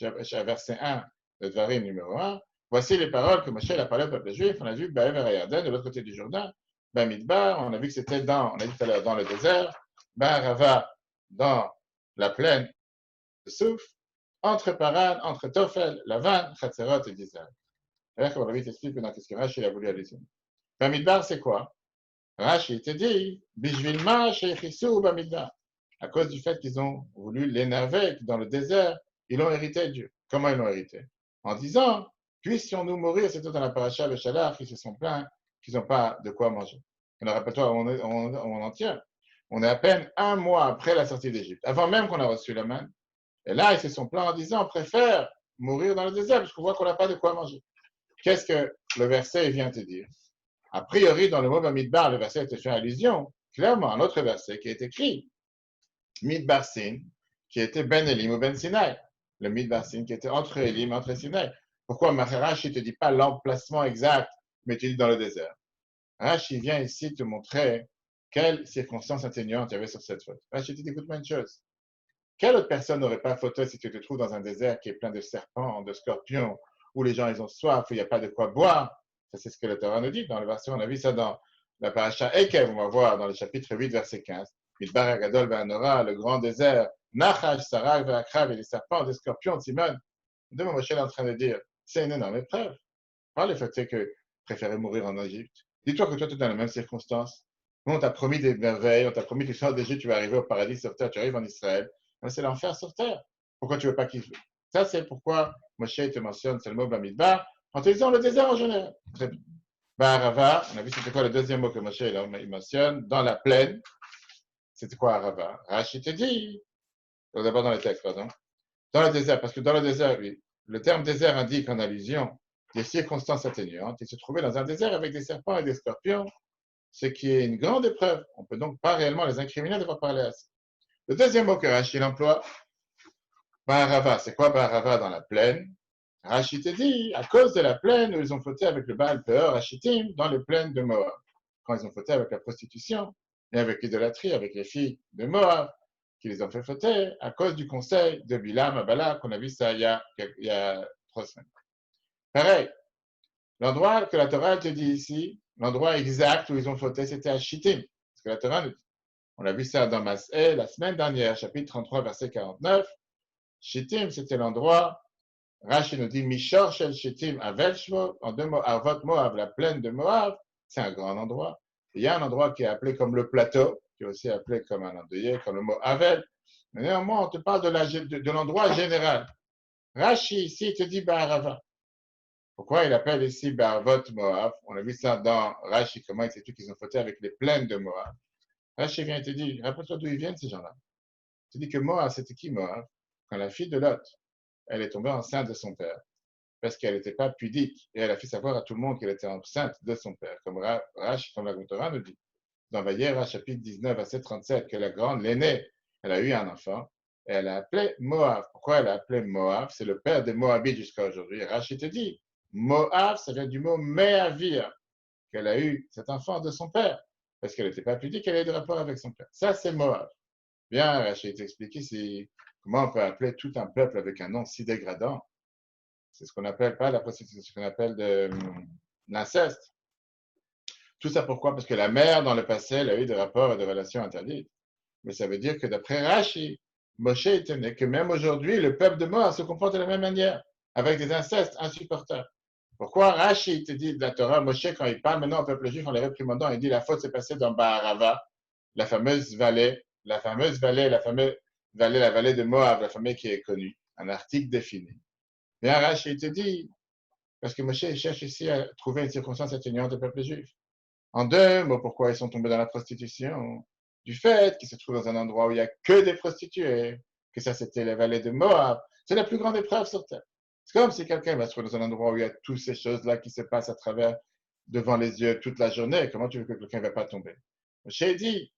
verset 1 de Dvarim numéro 1. Voici les paroles que Moshe a parlé au peuple juif. On a vu Ba'ever Yarden, de l'autre côté du Jourdain. Bamidbar, on a vu que c'était on a dit tout à l'heure, dans le désert. Ba'arava, dans la plaine de Souf. Entre Paran, entre Tofel, Lavan, Chatzerot et Dizal. D'ailleurs, comme on l'a vu, t'explique maintenant qu'est-ce que Rashi a voulu allusionner. Bamidbar, c'est quoi? Rashi te dit, Bishvilma sheichissu Bamidbar. À cause du fait qu'ils ont voulu l'énerver, que dans le désert, ils l'ont hérité de Dieu. Comment ils l'ont hérité? En disant, puissions-nous mourir, c'est tout dans la paracha le Shalach, ils se sont plaints qu'ils n'ont pas de quoi manger. Alors, rappelle-toi, on en tient. On est à peine un mois après la sortie d'Égypte, avant même qu'on a reçu la main. Et là, ils se sont plaints en disant, on préfère mourir dans le désert, parce qu'on voit qu'on n'a pas de quoi manger. Qu'est-ce que le verset vient te dire? A priori, dans le mot Bamidbar, le verset te fait allusion, clairement, à un autre verset qui est écrit, Midbar Sin, qui était Ben Elim ou Ben Sinai. Le Midbar Sin qui était entre Elim et entre Sinai. Pourquoi Maharashi ne te dit pas l'emplacement exact, mais tu dis dans le désert? Rashi vient ici te montrer quelles circonstances atténuantes il y avait sur cette faute. Rashi te dit, écoute-moi une chose. Quelle autre personne n'aurait pas faute si tu te trouves dans un désert qui est plein de serpents, de scorpions, où les gens ils ont soif, où il n'y a pas de quoi boire? Ça, c'est ce que le Torah nous dit dans le verset. On a vu ça dans la paracha Ekev, on va voir dans le chapitre 8, verset 15. Midbar Agadol Ve'anora, le grand désert, Nachash, Sarak, Ve'akrav, et les serpents, des scorpions, Timon. De Moshe est en train de dire, c'est une énorme épreuve. Pas le fait que préférer mourir en Égypte. Dis-toi que toi, tu es dans les mêmes circonstances. Nous, on t'a promis des merveilles, on t'a promis que tu sors d'Égypte, tu vas arriver au paradis sur terre, tu arrives en Israël. Mais c'est l'enfer sur terre. Pourquoi tu ne veux pas kiffer? Ça, c'est pourquoi Moshe te mentionne, c'est le mot Bamidbar, en te disant le désert en général. Très bien. Arava, on a vu c'était quoi le deuxième mot que Moshe il mentionne, dans la plaine. C'était quoi Arava? Rashi te dit, d'abord dans le texte, pardon. Dans le désert, parce que dans le désert, oui, le terme désert indique en allusion des circonstances atténuantes. Il se trouvait dans un désert avec des serpents et des scorpions, ce qui est une grande épreuve. On ne peut donc pas réellement les incriminer d'avoir parlé à ça. Le deuxième mot que Rashi emploie, Ba'arava, c'est quoi Ba'arava dans la plaine? Rashi te dit, à cause de la plaine où ils ont fauté avec le Baal Peor, Rachitim, dans les plaines de Moab. Quand ils ont fauté avec la prostitution et avec l'idolâtrie, avec les filles de Moab, qui les ont fait fauter à cause du conseil de Bilam à Balak, qu'on a vu ça il y a 3 semaines. Pareil, l'endroit que la Torah te dit ici, l'endroit exact où ils ont fauté, c'était à Shittim. Parce que la Torah nous dit. On a vu ça dans Mas'eh la semaine dernière, chapitre 33, verset 49. Shittim, c'était l'endroit, Rashi nous dit Mishor Shel Shittim Avel Shmo, en deux mots, Arvot Moab, la plaine de Moab, c'est un grand endroit. Il y a un endroit qui est appelé comme le plateau, qui est aussi appelé comme un endeuillé, comme le mot Avel. Mais néanmoins, on te parle de l'endroit général. Rashi ici te dit Ba'arava. Pourquoi il appelle ici Ba'arvot Moab? On a vu ça dans Rashi, comment il s'explique qu'ils ont fauté avec les plaines de Moab. Rashi vient et te dit, rappelle-toi d'où ils viennent ces gens-là. Il te dit que Moab, c'était qui Moab? Quand la fille de Lot, elle est tombée enceinte de son père, parce qu'elle n'était pas pudique, et elle a fait savoir à tout le monde qu'elle était enceinte de son père, comme Rashi, comme la Torah nous dit. Dans Vayera, chapitre 19, verset 37, que la grande, l'aînée, elle a eu un enfant, et elle a appelé Moab. Pourquoi elle a appelé Moab? C'est le père des Moabites jusqu'à aujourd'hui. Rashi te dit, Moab, ça vient du mot Meavir, qu'elle a eu cet enfant de son père, parce qu'elle n'était pas pudique, elle a eu des rapports avec son père. Ça, c'est Moab. Bien, Rachid t'explique ici comment on peut appeler tout un peuple avec un nom si dégradant. C'est ce qu'on appelle pas la prostitution, c'est ce qu'on appelle de l'inceste. Tout ça pourquoi? Parce que la mer, dans le passé, elle a eu des rapports et des relations interdites. Mais ça veut dire que d'après Rashi, Moshe étonnait que même aujourd'hui, le peuple de Moab se comporte de la même manière, avec des incestes insupportables. Pourquoi Rashi te dit de la Torah, Moshe, quand il parle maintenant au peuple juif en les réprimandant, il dit la faute s'est passée dans Baharava, la fameuse vallée, la vallée de Moab, la fameuse qui est connue, un article défini. Mais Rashi te dit, parce que Moshe cherche ici à trouver une circonstance atténuante au peuple juif. En deux mots, pourquoi ils sont tombés dans la prostitution? Du fait qu'ils se trouvent dans un endroit où il n'y a que des prostituées, que ça c'était la vallée de Moab. C'est la plus grande épreuve sur Terre. C'est comme si quelqu'un va se trouver dans un endroit où il y a toutes ces choses-là qui se passent à travers, devant les yeux toute la journée. Comment tu veux que quelqu'un ne va pas tomber? Moshe dit,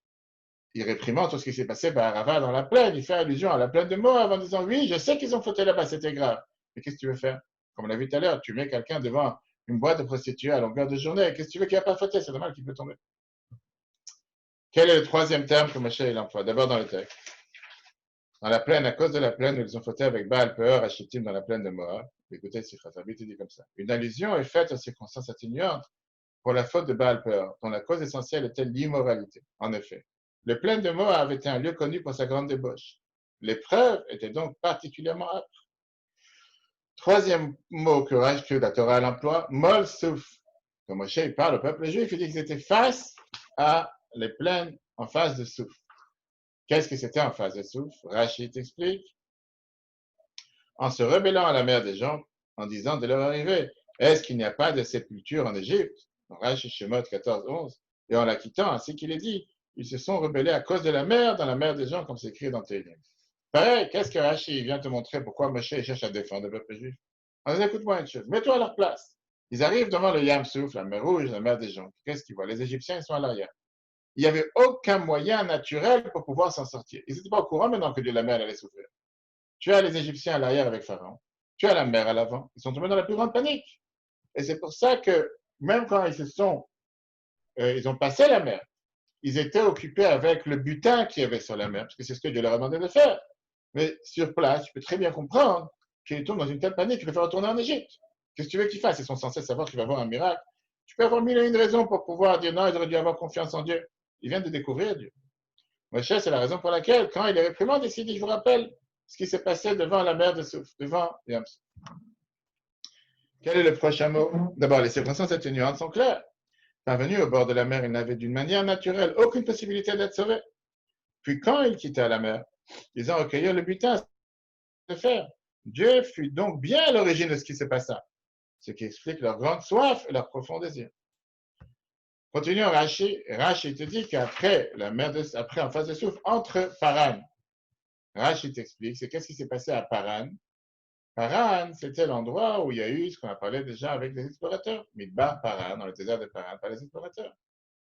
il réprimande tout ce qui s'est passé par Arava dans la plaine. Il fait allusion à la plaine de Moab en disant, oui, je sais qu'ils ont fauté là-bas, c'était grave. Mais qu'est-ce que tu veux faire? Comme on l'a vu tout à l'heure, tu mets quelqu'un devant une boîte de prostituées à longueur de journée. Qu'est-ce que tu veux qu'il n'a pas fauté? C'est normal qu'il peut tomber. Quel est le troisième terme que Moshe emploie? D'abord dans le texte. Dans la plaine, à cause de la plaine où ils ont fauté avec Baal Peor, Shittim dans la plaine de Moab. Écoutez, si Khazabi te dit comme ça. Une allusion est faite aux circonstances atténuantes pour la faute de Baal Peor, dont la cause essentielle était l'immoralité. En effet, le plaine de Moab était un lieu connu pour sa grande débauche. L'épreuve était donc particulièrement âpre. Troisième mot que la Torah l'emploie, Mol Souf. Quand Moshe parle au peuple juif, il dit qu'ils étaient face à les plaines en face de Souf. Qu'est-ce que c'était en face de Souf? Rachid explique. En se rebellant à la mère des gens, en disant de leur arrivée, est-ce qu'il n'y a pas de sépulture en Égypte? Rachid Shemot 14-11. Et en la quittant, ainsi qu'il est dit, ils se sont rebellés à cause de la mer dans la mer des gens, comme c'est écrit dans Télim. Pareil, qu'est-ce que Rachid vient te montrer pourquoi Moshe cherche à défendre le peuple juif? Alors, écoute-moi une chose, mets-toi à leur place. Ils arrivent devant le Yam Souf, la mer Rouge, la mer des gens. Qu'est-ce qu'ils voient? Les Égyptiens, ils sont à l'arrière. Il n'y avait aucun moyen naturel pour pouvoir s'en sortir. Ils n'étaient pas au courant maintenant que la mer allait s'ouvrir. Tu as les Égyptiens à l'arrière avec Pharaon. Tu as la mer à l'avant. Ils sont tombés dans la plus grande panique. Et c'est pour ça que même quand ils ont passé la mer, ils étaient occupés avec le butin qu'il y avait sur la mer, parce que c'est ce que Dieu leur a demandé de faire. Mais sur place, tu peux très bien comprendre qu'ils tombent dans une telle panique qu'ils préfèrent retourner en Égypte. Qu'est-ce que tu veux qu'ils fassent? Ils sont censés savoir qu'il va y avoir un miracle. Tu peux avoir mille et une raisons pour pouvoir dire non, ils auraient dû avoir confiance en Dieu. Ils viennent de découvrir Dieu. Moshe, c'est la raison pour laquelle, quand il est réprimandé, il dit, je vous rappelle ce qui s'est passé devant la mer de Souf, devant Yam Souf. Quel est le prochain mot? D'abord, les circonstances atténuantes sont claires. Parvenu au bord de la mer, il n'avait d'une manière naturelle aucune possibilité d'être sauvé. Puis quand il quitta la mer, ils ont recueilli le butin de fer. Dieu fut donc bien à l'origine de ce qui se passa, ce qui explique leur grande soif et leur profond désir. Continuons Rashi. Rashi te dit qu'après après en face de Souf, entre Paran. Rashi t'explique, c'est qu'est-ce qui s'est passé à Paran. Paran, c'était l'endroit où il y a eu ce qu'on a parlé déjà avec les explorateurs. Midbar Paran, dans le désert de Paran, par les explorateurs.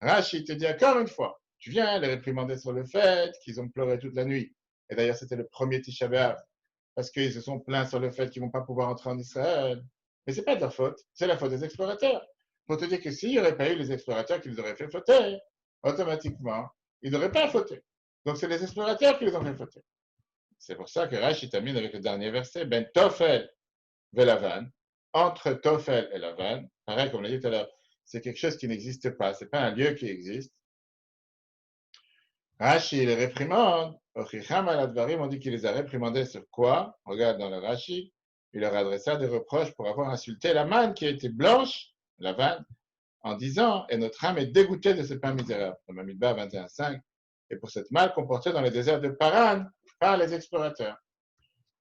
Rashi te dit encore une fois, tu viens les réprimander sur le fait qu'ils ont pleuré toute la nuit. Et d'ailleurs, c'était le premier Tisha B'Av, parce qu'ils se sont plaints sur le fait qu'ils ne vont pas pouvoir entrer en Israël. Mais ce n'est pas de leur faute, c'est la faute des explorateurs. Pour te dire que s'il n'y aurait pas eu les explorateurs qui les auraient fait fauter, automatiquement, ils n'auraient pas fauté. Donc c'est les explorateurs qui les ont fait fauter. C'est pour ça que Rashi termine avec le dernier verset, Ben Tofel ve Lavan, entre Tofel et Lavan, pareil comme on l'a dit tout à l'heure, c'est quelque chose qui n'existe pas, ce n'est pas un lieu qui existe. Rashi les réprimande, Ochicham al-Advarim, on dit qu'il les a réprimandés sur quoi? Regarde dans le Rashi, il leur adressa des reproches pour avoir insulté la manne qui était blanche, la vanne, en disant, et notre âme est dégoûtée de ce pain misérable, dans Bamidbar 21.5, et pour cette mal comportée dans les déserts de Paran par les explorateurs.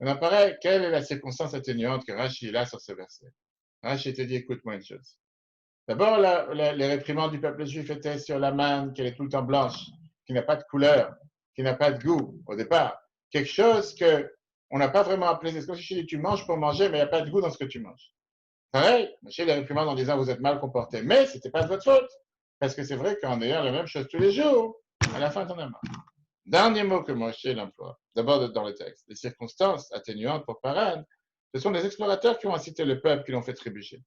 Maintenant, pareil, quelle est la circonstance atténuante que Rashi a sur ce verset? Rashi te dit, écoute-moi une chose. D'abord, les réprimandes du peuple juif étaient sur la manne qui est tout le temps blanche, qui n'a pas de couleur, qui n'a pas de goût au départ. Quelque chose qu'on n'a pas vraiment appelé. C'est comme si je dis tu manges pour manger, mais il n'y a pas de goût dans ce que tu manges. Pareil, Moshe les réprimande en disant vous êtes mal comportés. Mais ce n'était pas de votre faute. Parce que c'est vrai qu'en ayant la même chose tous les jours, à la fin, t'en as marre. Dernier mot que Moshe l'emploie, d'abord dans le texte. Les circonstances atténuantes pour Paran, ce sont les explorateurs qui ont incité le peuple, qui l'ont fait trébucher.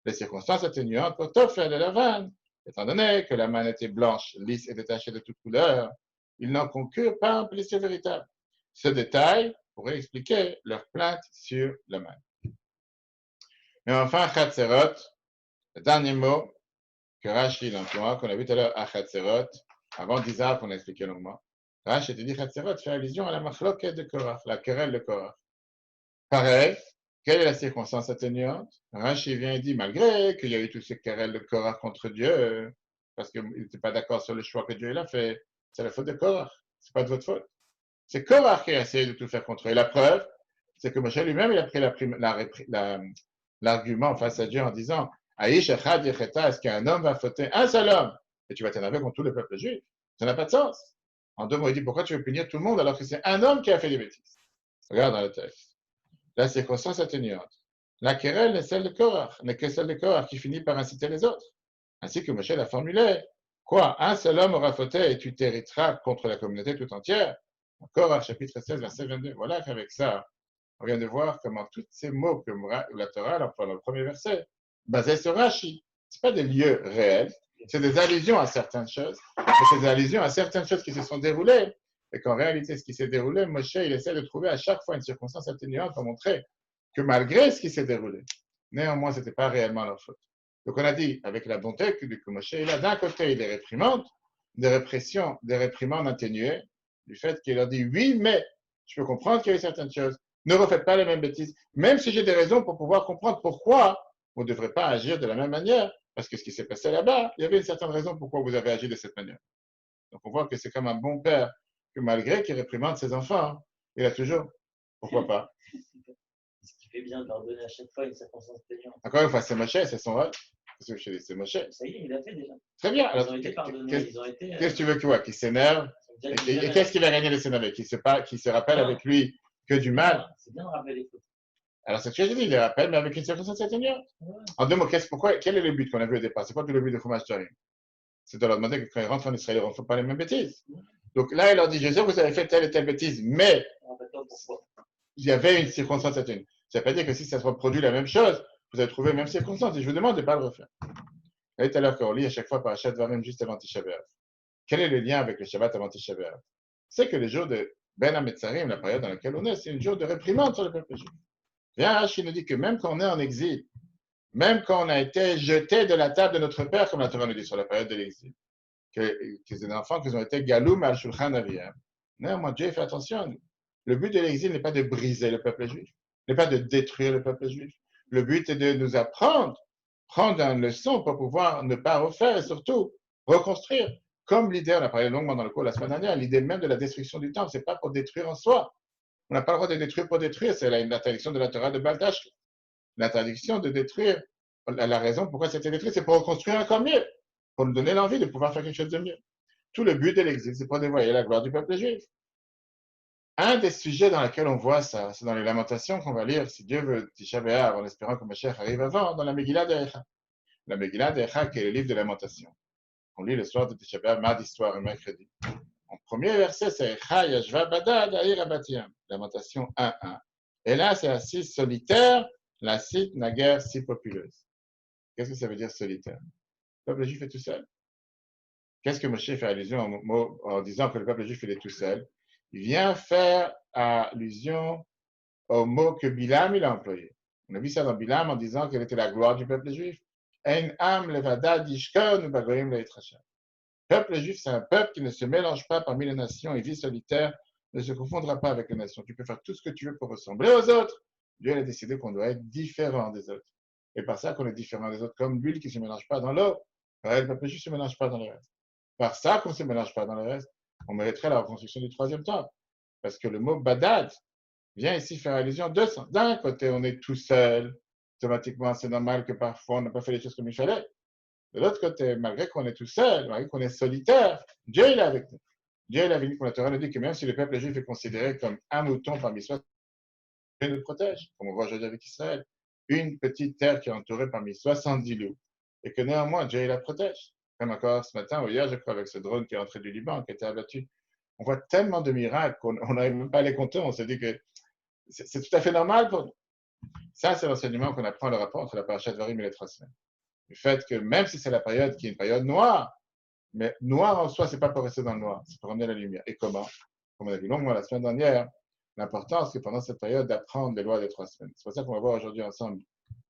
Les circonstances atténuantes pour Tofel et Lavan, étant donné que la manne était blanche, lisse et détachée de toute couleur, ils n'en concurent pas un plaisir véritable. Ce détail pourrait expliquer leur plainte sur la manne. Et enfin, Chatzerot, le dernier mot que Rashi, dans le Torah, qu'on a vu tout à l'heure à Chatzerot, avant d'Isaac qu'on a expliqué longuement, Rashi te dit Chatzerot fait allusion à la machloket de Korach, la querelle de Korach. Pareil, quelle est la circonstance atténuante? Rashi vient et dit, malgré qu'il y a eu toutes ces querelles de Korach contre Dieu, parce qu'il n'était pas d'accord sur le choix que Dieu a fait, c'est la faute de Korach, c'est pas de votre faute. C'est Korach qui a essayé de tout faire contre eux. Et la preuve, c'est que Moshe lui-même, il a pris l'argument face à Dieu en disant, Aïch echad yecheta, est-ce qu'un homme va fauter? Un seul homme. Et tu vas t'énerver contre tout le peuple juif. Ça n'a pas de sens. En deux mots, il dit, pourquoi tu veux punir tout le monde alors que c'est un homme qui a fait des bêtises? Regarde dans le texte. La circonstance atténuante. La querelle n'est celle de Korach, n'est que celle de Korach qui finit par inciter les autres. Ainsi que Moshe l'a formulé. Quoi? Un seul homme aura fauté et tu t'hériteras contre la communauté tout entière. Korach, chapitre 16, verset 22. Voilà qu'avec ça, on vient de voir comment tous ces mots que la Torah emploie dans le premier verset, basés sur Rashi, ce pas des lieux réels, c'est des allusions à certaines choses, mais c'est des allusions à certaines choses qui se sont déroulées, et qu'en réalité, ce qui s'est déroulé, Moshe, il essaie de trouver à chaque fois une circonstance atténuante pour montrer que malgré ce qui s'est déroulé, néanmoins, ce n'était pas réellement leur faute. Donc on a dit, avec la bonté que Moshe, il a d'un côté, il les réprimande, des répressions, des réprimandes atténuées, du fait qu'il leur dit, oui, mais je peux comprendre qu'il y a eu certaines choses, ne refaites pas les mêmes bêtises, même si j'ai des raisons pour pouvoir comprendre pourquoi vous ne devrez pas agir de la même manière, parce que ce qui s'est passé là-bas, il y avait une certaine raison pourquoi vous avez agi de cette manière. Donc on voit que c'est comme un bon père, que malgré qu'il réprimande ses enfants, il a toujours, pourquoi pas. Ce qui fait bien de leur donner à chaque fois une circonstance atténuante. Encore une fois, c'est Moshe, c'est son rôle. C'est Moshe. Ça y est, il l'a fait déjà. Très bien. Ils ont été pardonnés. Qu'est-ce que tu veux qu'il voit? Qu'il s'énerve? Et qu'est-ce qu'il va gagner de s'énerver? Qu'il se rappelle avec lui que du mal? C'est bien de rappeler les fautes. Alors, c'est ce que j'ai dit, il les rappelle, mais avec une circonstance atténuante. Ouais. En deux mots, quel est le but qu'on a vu au départ? C'est quoi le but de Chumash Dvarim? C'est de leur demander que quand ils rentrent en Israël, ils ne font pas les mêmes bêtises. Donc là, il leur dit, Jésus, vous avez fait telle et telle bêtise, mais il y avait une circonstance atténuante. Ça ne veut pas dire que si ça se reproduit la même chose, vous allez trouver les mêmes circonstances. Et je vous demande de ne pas le refaire. Vous voyez tout à l'heure qu'on lit à chaque fois par Parashat Dvarim juste avant Tisha B'Av. Quel est le lien avec le Shabbat avant Tisha B'Av? C'est que les jours de Ben HaMetzarim, la période dans laquelle on est, c'est un jour de réprimande sur le peuple juif. Bien, Rashi nous dit que même quand on est en exil, même quand on a été jeté de la table de notre père, comme la Torah nous dit sur la période de l'exil, que c'est des enfants qui ont été galoum al shulchan aviyam. Néanmoins, Dieu fait attention. Le but de l'exil n'est pas de briser le peuple juif, n'est pas de détruire le peuple juif. Le but est de nous apprendre, prendre une leçon pour pouvoir ne pas refaire et surtout reconstruire. Comme l'idée, on a parlé longuement dans le cours la semaine dernière, l'idée même de la destruction du temple, ce n'est pas pour détruire en soi. On n'a pas le droit de détruire pour détruire, c'est l'interdiction de la Torah de Baltash. L'interdiction de détruire, la raison pourquoi c'était détruit, c'est pour reconstruire encore mieux, pour nous donner l'envie de pouvoir faire quelque chose de mieux. Tout le but de l'exil, c'est pour dévoiler la gloire du peuple juif. Un des sujets dans lesquels on voit ça, c'est dans les Lamentations qu'on va lire, si Dieu veut, Tisha B'Av, en espérant que Mashiach arrive avant, dans la Megillah d'Echa. La Megillah d'Echa, qui est le livre de Lamentations. On lit le soir de Tisha B'Av, mardi soir et mercredi. En premier verset, c'est Echa Yashva Badad Aïr Abatiyam, Lamentation 1.1. Et là, c'est assise solitaire, la cite naguère si populeuse. Qu'est-ce que ça veut dire solitaire? Le peuple juif est tout seul. Qu'est-ce que Moshe fait allusion en disant que le peuple juif il est tout seul? Il vient faire allusion au mot que Bilam il a employé. On a vu ça dans Bilam en disant quelle était la gloire du peuple juif. Ein am levada dishkon bagoyim leitracham. Le peuple juif, c'est un peuple qui ne se mélange pas parmi les nations et vit solitaire, ne se confondra pas avec les nations. Tu peux faire tout ce que tu veux pour ressembler aux autres. Dieu a décidé qu'on doit être différent des autres. Et par ça qu'on est différent des autres, comme l'huile qui ne se mélange pas dans l'eau. Le peuple juif ne se mélange pas dans le reste. Par ça qu'on ne se mélange pas dans le reste, on mériterait la reconstruction du troisième temple. Parce que le mot badad vient ici faire allusion à deux sens. D'un côté, on est tout seul. Automatiquement, c'est normal que parfois on n'a pas fait les choses comme il fallait. De l'autre côté, malgré qu'on est tout seul, malgré qu'on est solitaire, Dieu il est avec nous. Dieu il est avec nous. La Torah nous dit que même si le peuple juif est considéré comme un mouton parmi soi, Dieu nous protège, comme on voit aujourd'hui avec Israël. Une petite terre qui est entourée parmi 70 loups. Et que néanmoins, Dieu il la protège. Comme encore ce matin ou hier, je crois, avec ce drone qui est entré du Liban, qui a été abattu. On voit tellement de miracles qu'on n'arrive même pas à les compter. On se dit que c'est tout à fait normal pour nous. Ça, c'est l'enseignement qu'on apprend le rapport entre la Parashat Dvarim et les 3 semaines. Le fait que même si c'est la période qui est une période noire, mais noir en soi, c'est pas pour rester dans le noir, c'est pour ramener la lumière. Et comment? Comme on a vu longuement la semaine dernière, l'importance que pendant cette période d'apprendre les lois des 3 semaines. C'est pour ça qu'on va voir aujourd'hui ensemble.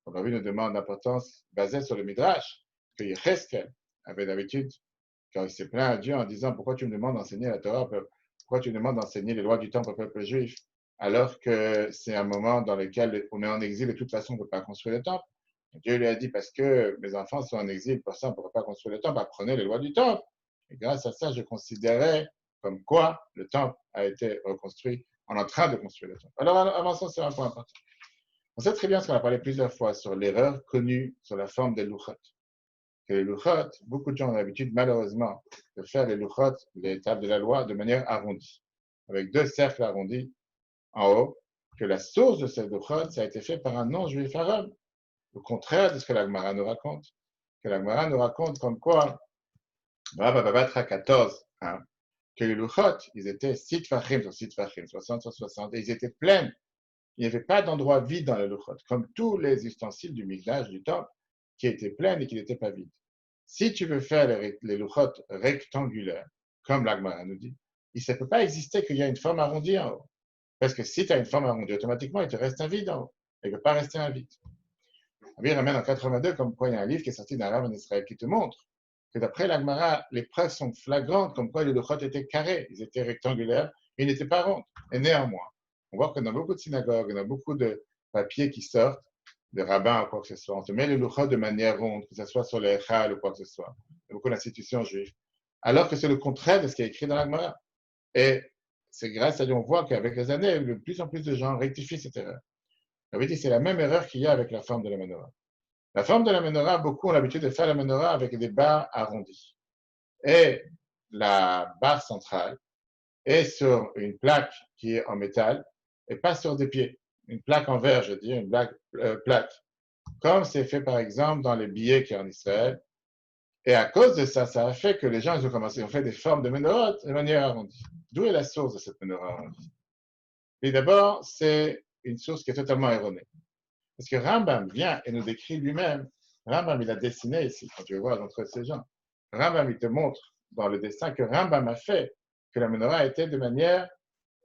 On a vu une demande d'importance basée sur le Midrash, que Yecheskel, avait l'habitude, quand il s'est plaint à Dieu en disant pourquoi tu me demandes d'enseigner la Torah, pourquoi tu me demandes d'enseigner les lois du temple au peuple juif, alors que c'est un moment dans lequel on est en exil, de toute façon, on ne peut pas construire le temple. Dieu lui a dit, parce que mes enfants sont en exil, pour ça, on ne pourra pas construire le temple, apprenez les lois du temple. Et grâce à ça, je considérais comme quoi le temple a été reconstruit, on est en train de construire le temple. Alors, avançons sur un point important. On sait très bien ce qu'on a parlé plusieurs fois sur l'erreur connue sur la forme des louchot. Que les louchot, beaucoup de gens ont l'habitude, malheureusement, de faire les louchot, les tables de la loi, de manière arrondie, avec deux cercles arrondis en haut, que la source de ces louchot, ça a été fait par un non-juif arabe. Le contraire de ce que la Gemara nous raconte. Que la Gemara nous raconte comme quoi, Baba 14, hein, que les louchot, ils étaient sitfachim sur sitfachim, 60 sur 60, et ils étaient pleins. Il n'y avait pas d'endroit vide dans les louchot, comme tous les ustensiles du Mikdash, du temple, qui étaient pleins et qui n'étaient pas vides. Si tu veux faire les louchot rectangulaires, comme la Gemara nous dit, il ne peut pas exister qu'il y ait une forme arrondie en haut. Parce que si tu as une forme arrondie, automatiquement, il te reste un vide en haut. Il ne peut pas rester un vide. Il ramène en 82, comme quoi il y a un livre qui est sorti d'un rabbin en Israël qui te montre que d'après la Gemara, les preuves sont flagrantes, comme quoi les louchot étaient carrés, ils étaient rectangulaires, ils n'étaient pas ronds. Et néanmoins, on voit que dans beaucoup de synagogues, dans beaucoup de papiers qui sortent, de rabbins ou quoi que ce soit, on te met les louchot de manière ronde, que ce soit sur les Echal ou quoi que ce soit, dans beaucoup d'institutions juives, alors que c'est le contraire de ce qui est écrit dans la Gemara. Et c'est grâce à Dieu, on voit qu'avec les années, de plus en plus de gens rectifient cette erreur. Ça veut dire que c'est la même erreur qu'il y a avec la forme de la menorah. La forme de la menorah, beaucoup ont l'habitude de faire la menorah avec des barres arrondies. Et la barre centrale est sur une plaque qui est en métal et pas sur des pieds. Une plaque en verre, je dis, une plaque plate. Comme c'est fait par exemple dans les billets qui sont en Israël. Et à cause de ça, ça a fait que les gens ils ont fait des formes de menorah de manière arrondie. D'où est la source de cette menorah arrondie? Et d'abord, c'est une source qui est totalement erronée. Parce que Rambam vient et nous décrit lui-même. Rambam, il a dessiné ici, quand tu veux voir entre ces gens. Rambam, il te montre dans le dessin que Rambam a fait que la menorah était de manière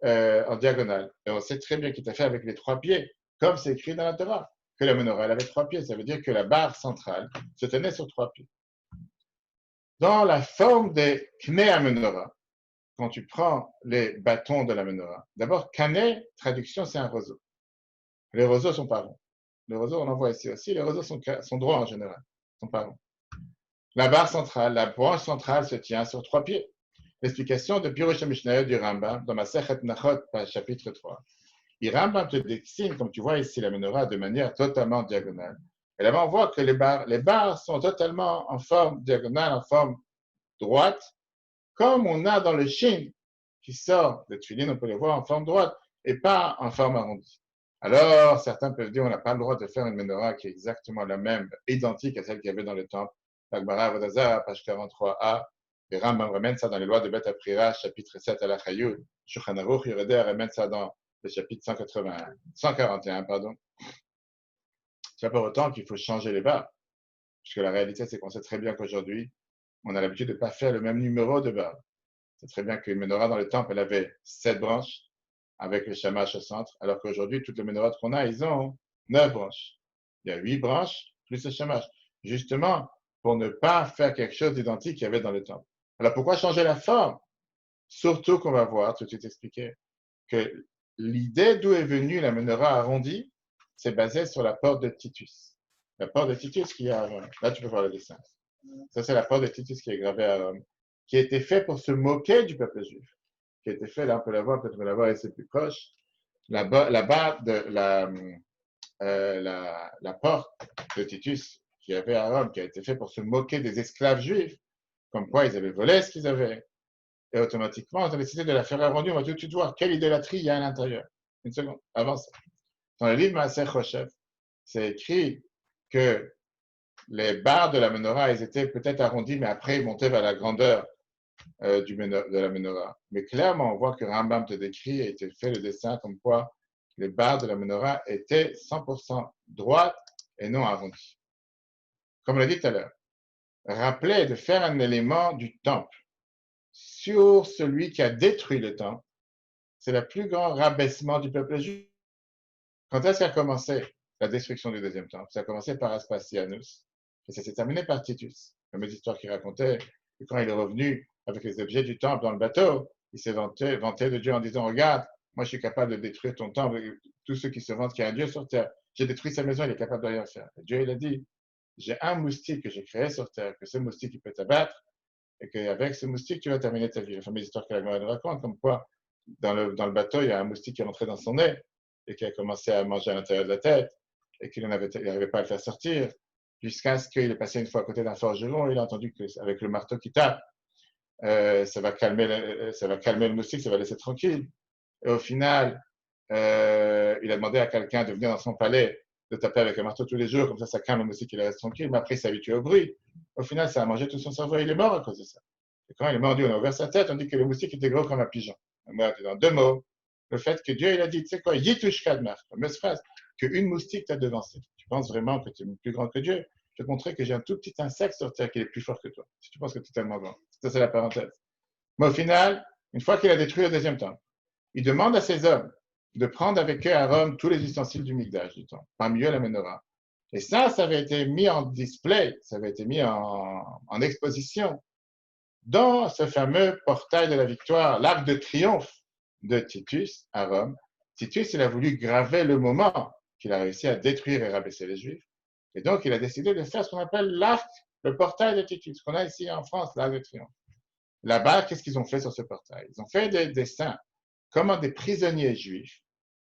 en diagonale. Et on sait très bien qu'il t'a fait avec les trois pieds, comme c'est écrit dans la Torah, que la menorah elle avait trois pieds. Ça veut dire que la barre centrale se tenait sur trois pieds. Dans la forme des knei à menorah, quand tu prends les bâtons de la menorah, d'abord, kané, traduction, c'est un roseau. Les roseaux sont pas ronds. Les roseaux, on en voit ici aussi, les roseaux sont droits en général, sont pas ronds. La barre centrale, la branche centrale se tient sur trois pieds. L'explication de Pirush HaMishnayot du Rambam, dans ma Sechet Nachot, chapitre 3. Et Rambam te dessine, comme tu vois ici, la menorah de manière totalement diagonale. Et là-bas, on voit que les barres sont totalement en forme diagonale, en forme droite, comme on a dans le Shin, qui sort de Tfilin, on peut les voir en forme droite, et pas en forme arrondie. Alors, certains peuvent dire qu'on n'a pas le droit de faire une menorah qui est exactement la même, identique à celle qu'il y avait dans le temple. La Gemara Avodah, page 43a, et Rambam ramène ça dans les lois de Beth Aprira, chapitre 7 à la Chayou. Shulchan Aruch Yeredeh ramène ça dans le chapitre 141, pardon. C'est pas pour autant qu'il faut changer les barres, puisque la réalité, c'est qu'on sait très bien qu'aujourd'hui, on a l'habitude de ne pas faire le même numéro de barres. C'est très bien qu'une menorah dans le temple, elle avait 7 branches, avec le shamash au centre, alors qu'aujourd'hui, toutes les menorahs qu'on a, ils ont 9 branches. Il y a 8 branches, plus le shamash. Justement, pour ne pas faire quelque chose d'identique qu'il y avait dans le temple. Alors, pourquoi changer la forme? Surtout qu'on va voir, tout de suite expliqué, que l'idée d'où est venue la menorah arrondie, c'est basé sur la porte de Titus. La porte de Titus qui est à Rome. Là, tu peux voir le dessin. Ça, c'est la porte de Titus qui est gravée à Rome, qui a été fait pour se moquer du peuple juif. Qui a été fait, là on peut la voir, peut-être on peut la voir ici plus proche, la barre de la porte de Titus qui avait à Rome, qui a été fait pour se moquer des esclaves juifs, comme quoi ils avaient volé ce qu'ils avaient. Et automatiquement, on a décidé de la faire arrondie, on va tout de suite voir quelle idolâtrie il y a à l'intérieur. Une seconde, avance. Dans le livre Maaser Choshev, c'est écrit que les barres de la menorah, elles étaient peut-être arrondies, mais après, ils montaient vers la grandeur de la menorah. Mais clairement, on voit que Rambam te décrit et te fait le dessin comme quoi les barres de la menorah étaient 100% droites et non arrondies. Comme on l'a dit tout à l'heure, rappeler de faire un élément du temple sur celui qui a détruit le temple, c'est le plus grand rabaissement du peuple juif. Quand est-ce qu'a commencé la destruction du deuxième temple? Ça a commencé par Aspasianus et ça s'est terminé par Titus. fameuse histoire qu'il racontait, que quand il est revenu avec les objets du temple dans le bateau, il s'est vanté de Dieu en disant, regarde, moi je suis capable de détruire ton temple, tous ceux qui se vantent qu'il y a un Dieu sur terre. J'ai détruit sa maison, il est capable de rien faire. Et Dieu, il a dit, j'ai un moustique que j'ai créé sur terre, que ce moustique, il peut t'abattre, et qu'avec ce moustique, tu vas terminer ta vie. La fameuse histoire que la Gemara nous raconte, comme quoi, dans le bateau, il y a un moustique qui est rentré dans son nez, et qui a commencé à manger à l'intérieur de la tête, et qu'il n'arrivait pas à le faire sortir, jusqu'à ce qu'il est passé une fois à côté d'un forgeron, et il a entendu qu'avec le marteau qui tape, ça va calmer le moustique, ça va laisser tranquille. Et au final, il a demandé à quelqu'un de venir dans son palais, de taper avec un marteau tous les jours, comme ça calme le moustique, il reste tranquille, mais après il s'est habitué au bruit. Au final, ça a mangé tout son cerveau et il est mort à cause de ça. Et quand il est mordu, on a ouvert sa tête, on dit que le moustique était gros comme un pigeon. Moi, dans 2 mots, le fait que Dieu, il a dit, tu sais quoi, Yitush Kadmar, la fameuse phrase, qu'une moustique t'a devancé. Tu penses vraiment que tu es plus grand que Dieu? Je te montrerai que j'ai un tout petit insecte sur terre qui est plus fort que toi, si tu penses que tu es tellement grand. Ça, c'est la parenthèse. Mais au final, une fois qu'il a détruit le deuxième temple, il demande à ses hommes de prendre avec eux à Rome tous les ustensiles du Mikdash du temple, parmi eux la menorah. Et ça avait été mis en display, ça avait été mis en exposition dans ce fameux portail de la victoire, l'arc de triomphe de Titus à Rome. Titus, il a voulu graver le moment qu'il a réussi à détruire et rabaisser les Juifs. Et donc, il a décidé de faire ce qu'on appelle l'arc, le portail de Titus, qu'on a ici en France, l'arc de triomphe. Là-bas, qu'est-ce qu'ils ont fait sur ce portail? Ils ont fait des dessins, comment des prisonniers juifs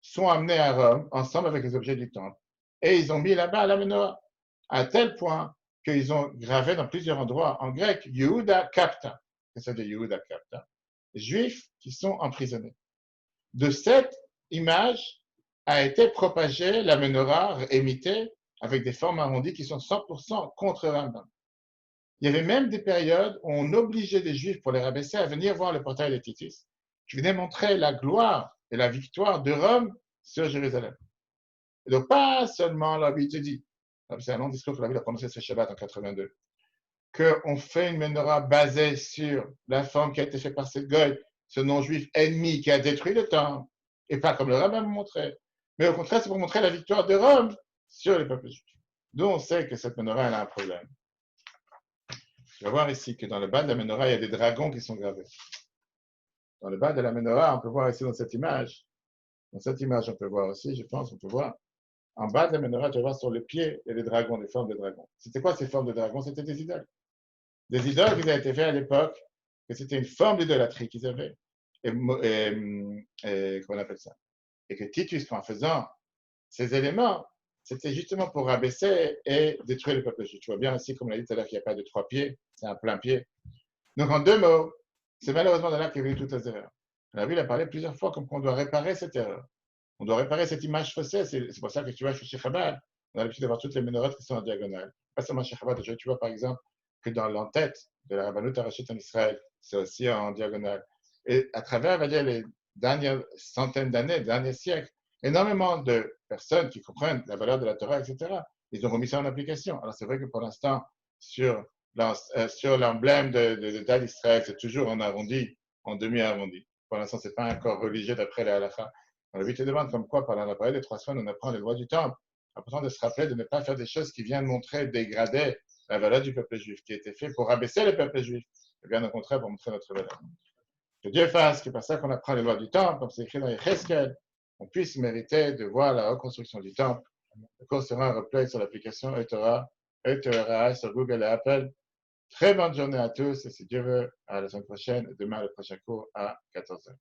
sont amenés à Rome ensemble avec les objets du temple. Et ils ont mis là-bas la menorah, à tel point qu'ils ont gravé dans plusieurs endroits en grec Yehuda Kapta, que c'est de Yehuda Kapta, juifs qui sont emprisonnés. De cette image a été propagée la menorah imitée avec des formes arrondies qui sont 100% contre Rambam. Il y avait même des périodes où on obligeait les Juifs, pour les rabaisser, à venir voir le portail de Titus, qui venait montrer la gloire et la victoire de Rome sur Jérusalem. Et donc, pas seulement la Bible dit, c'est un long discours que la Bible a prononcé ce Shabbat en 82, qu'on fait une menorah basée sur la forme qui a été faite par cette goy, ce non-juif ennemi qui a détruit le temple, et pas comme le rabbin me montrait. Mais au contraire, c'est pour montrer la victoire de Rome sur les peuples juifs. D'où on sait que cette menorah, elle a un problème. Je vais voir ici que dans le bas de la menorah, il y a des dragons qui sont gravés. Dans le bas de la menorah, on peut voir ici dans cette image. Dans cette image, on peut voir aussi, je pense, on peut voir. En bas de la menorah, tu vas voir sur le pied, il y a des dragons, des formes de dragons. C'était quoi ces formes de dragons? C'était des idoles. Des idoles qui avaient été faites à l'époque, que c'était une forme d'idolâtrie qu'ils avaient. Et comment on appelle ça? Et que Titus, en faisant ces éléments, c'était justement pour rabaisser et détruire le peuple juif. Tu vois bien ici, comme on l'a dit tout à l'heure, qu'il n'y a pas de 3 pieds, c'est un plein pied. Donc, en 2 mots, c'est malheureusement de là qu'est venue toutes les erreurs. La Bible a parlé plusieurs fois comme qu'on doit réparer cette erreur. On doit réparer cette image faussée. C'est pour ça que tu vois, chez Chabad, on a l'habitude d'avoir toutes les menorahs qui sont en diagonale. Pas seulement chez Chabad, tu vois par exemple que dans l'entête de la Rabbanout Harashit en Israël, c'est aussi en diagonale. Et à travers, on va dire, les dernières centaines d'années, derniers siècles, énormément de personnes qui comprennent la valeur de la Torah, etc., ils ont remis ça en application. Alors c'est vrai que pour l'instant, sur l'emblème de l'État d'Israël, c'est toujours en arrondi, en demi-arrondi. Pour l'instant, ce n'est pas un corps religieux d'après la halakha. On a vu te demande comme quoi, pendant la période des 3 semaines, on apprend les lois du temple. Important de se rappeler de ne pas faire des choses qui viennent montrer, dégrader la valeur du peuple juif, qui a été fait pour rabaisser le peuple juif, et bien au contraire pour montrer notre valeur. Que Dieu fasse que par ça qu'on apprend les lois du temple, comme c'est écrit dans Yecheskel, on puisse mériter de voir la reconstruction du temple. Le cours sera un replay sur l'application eTorah sur Google et Apple. Très bonne journée à tous et si Dieu veut, à la semaine prochaine, demain le prochain cours à 14h.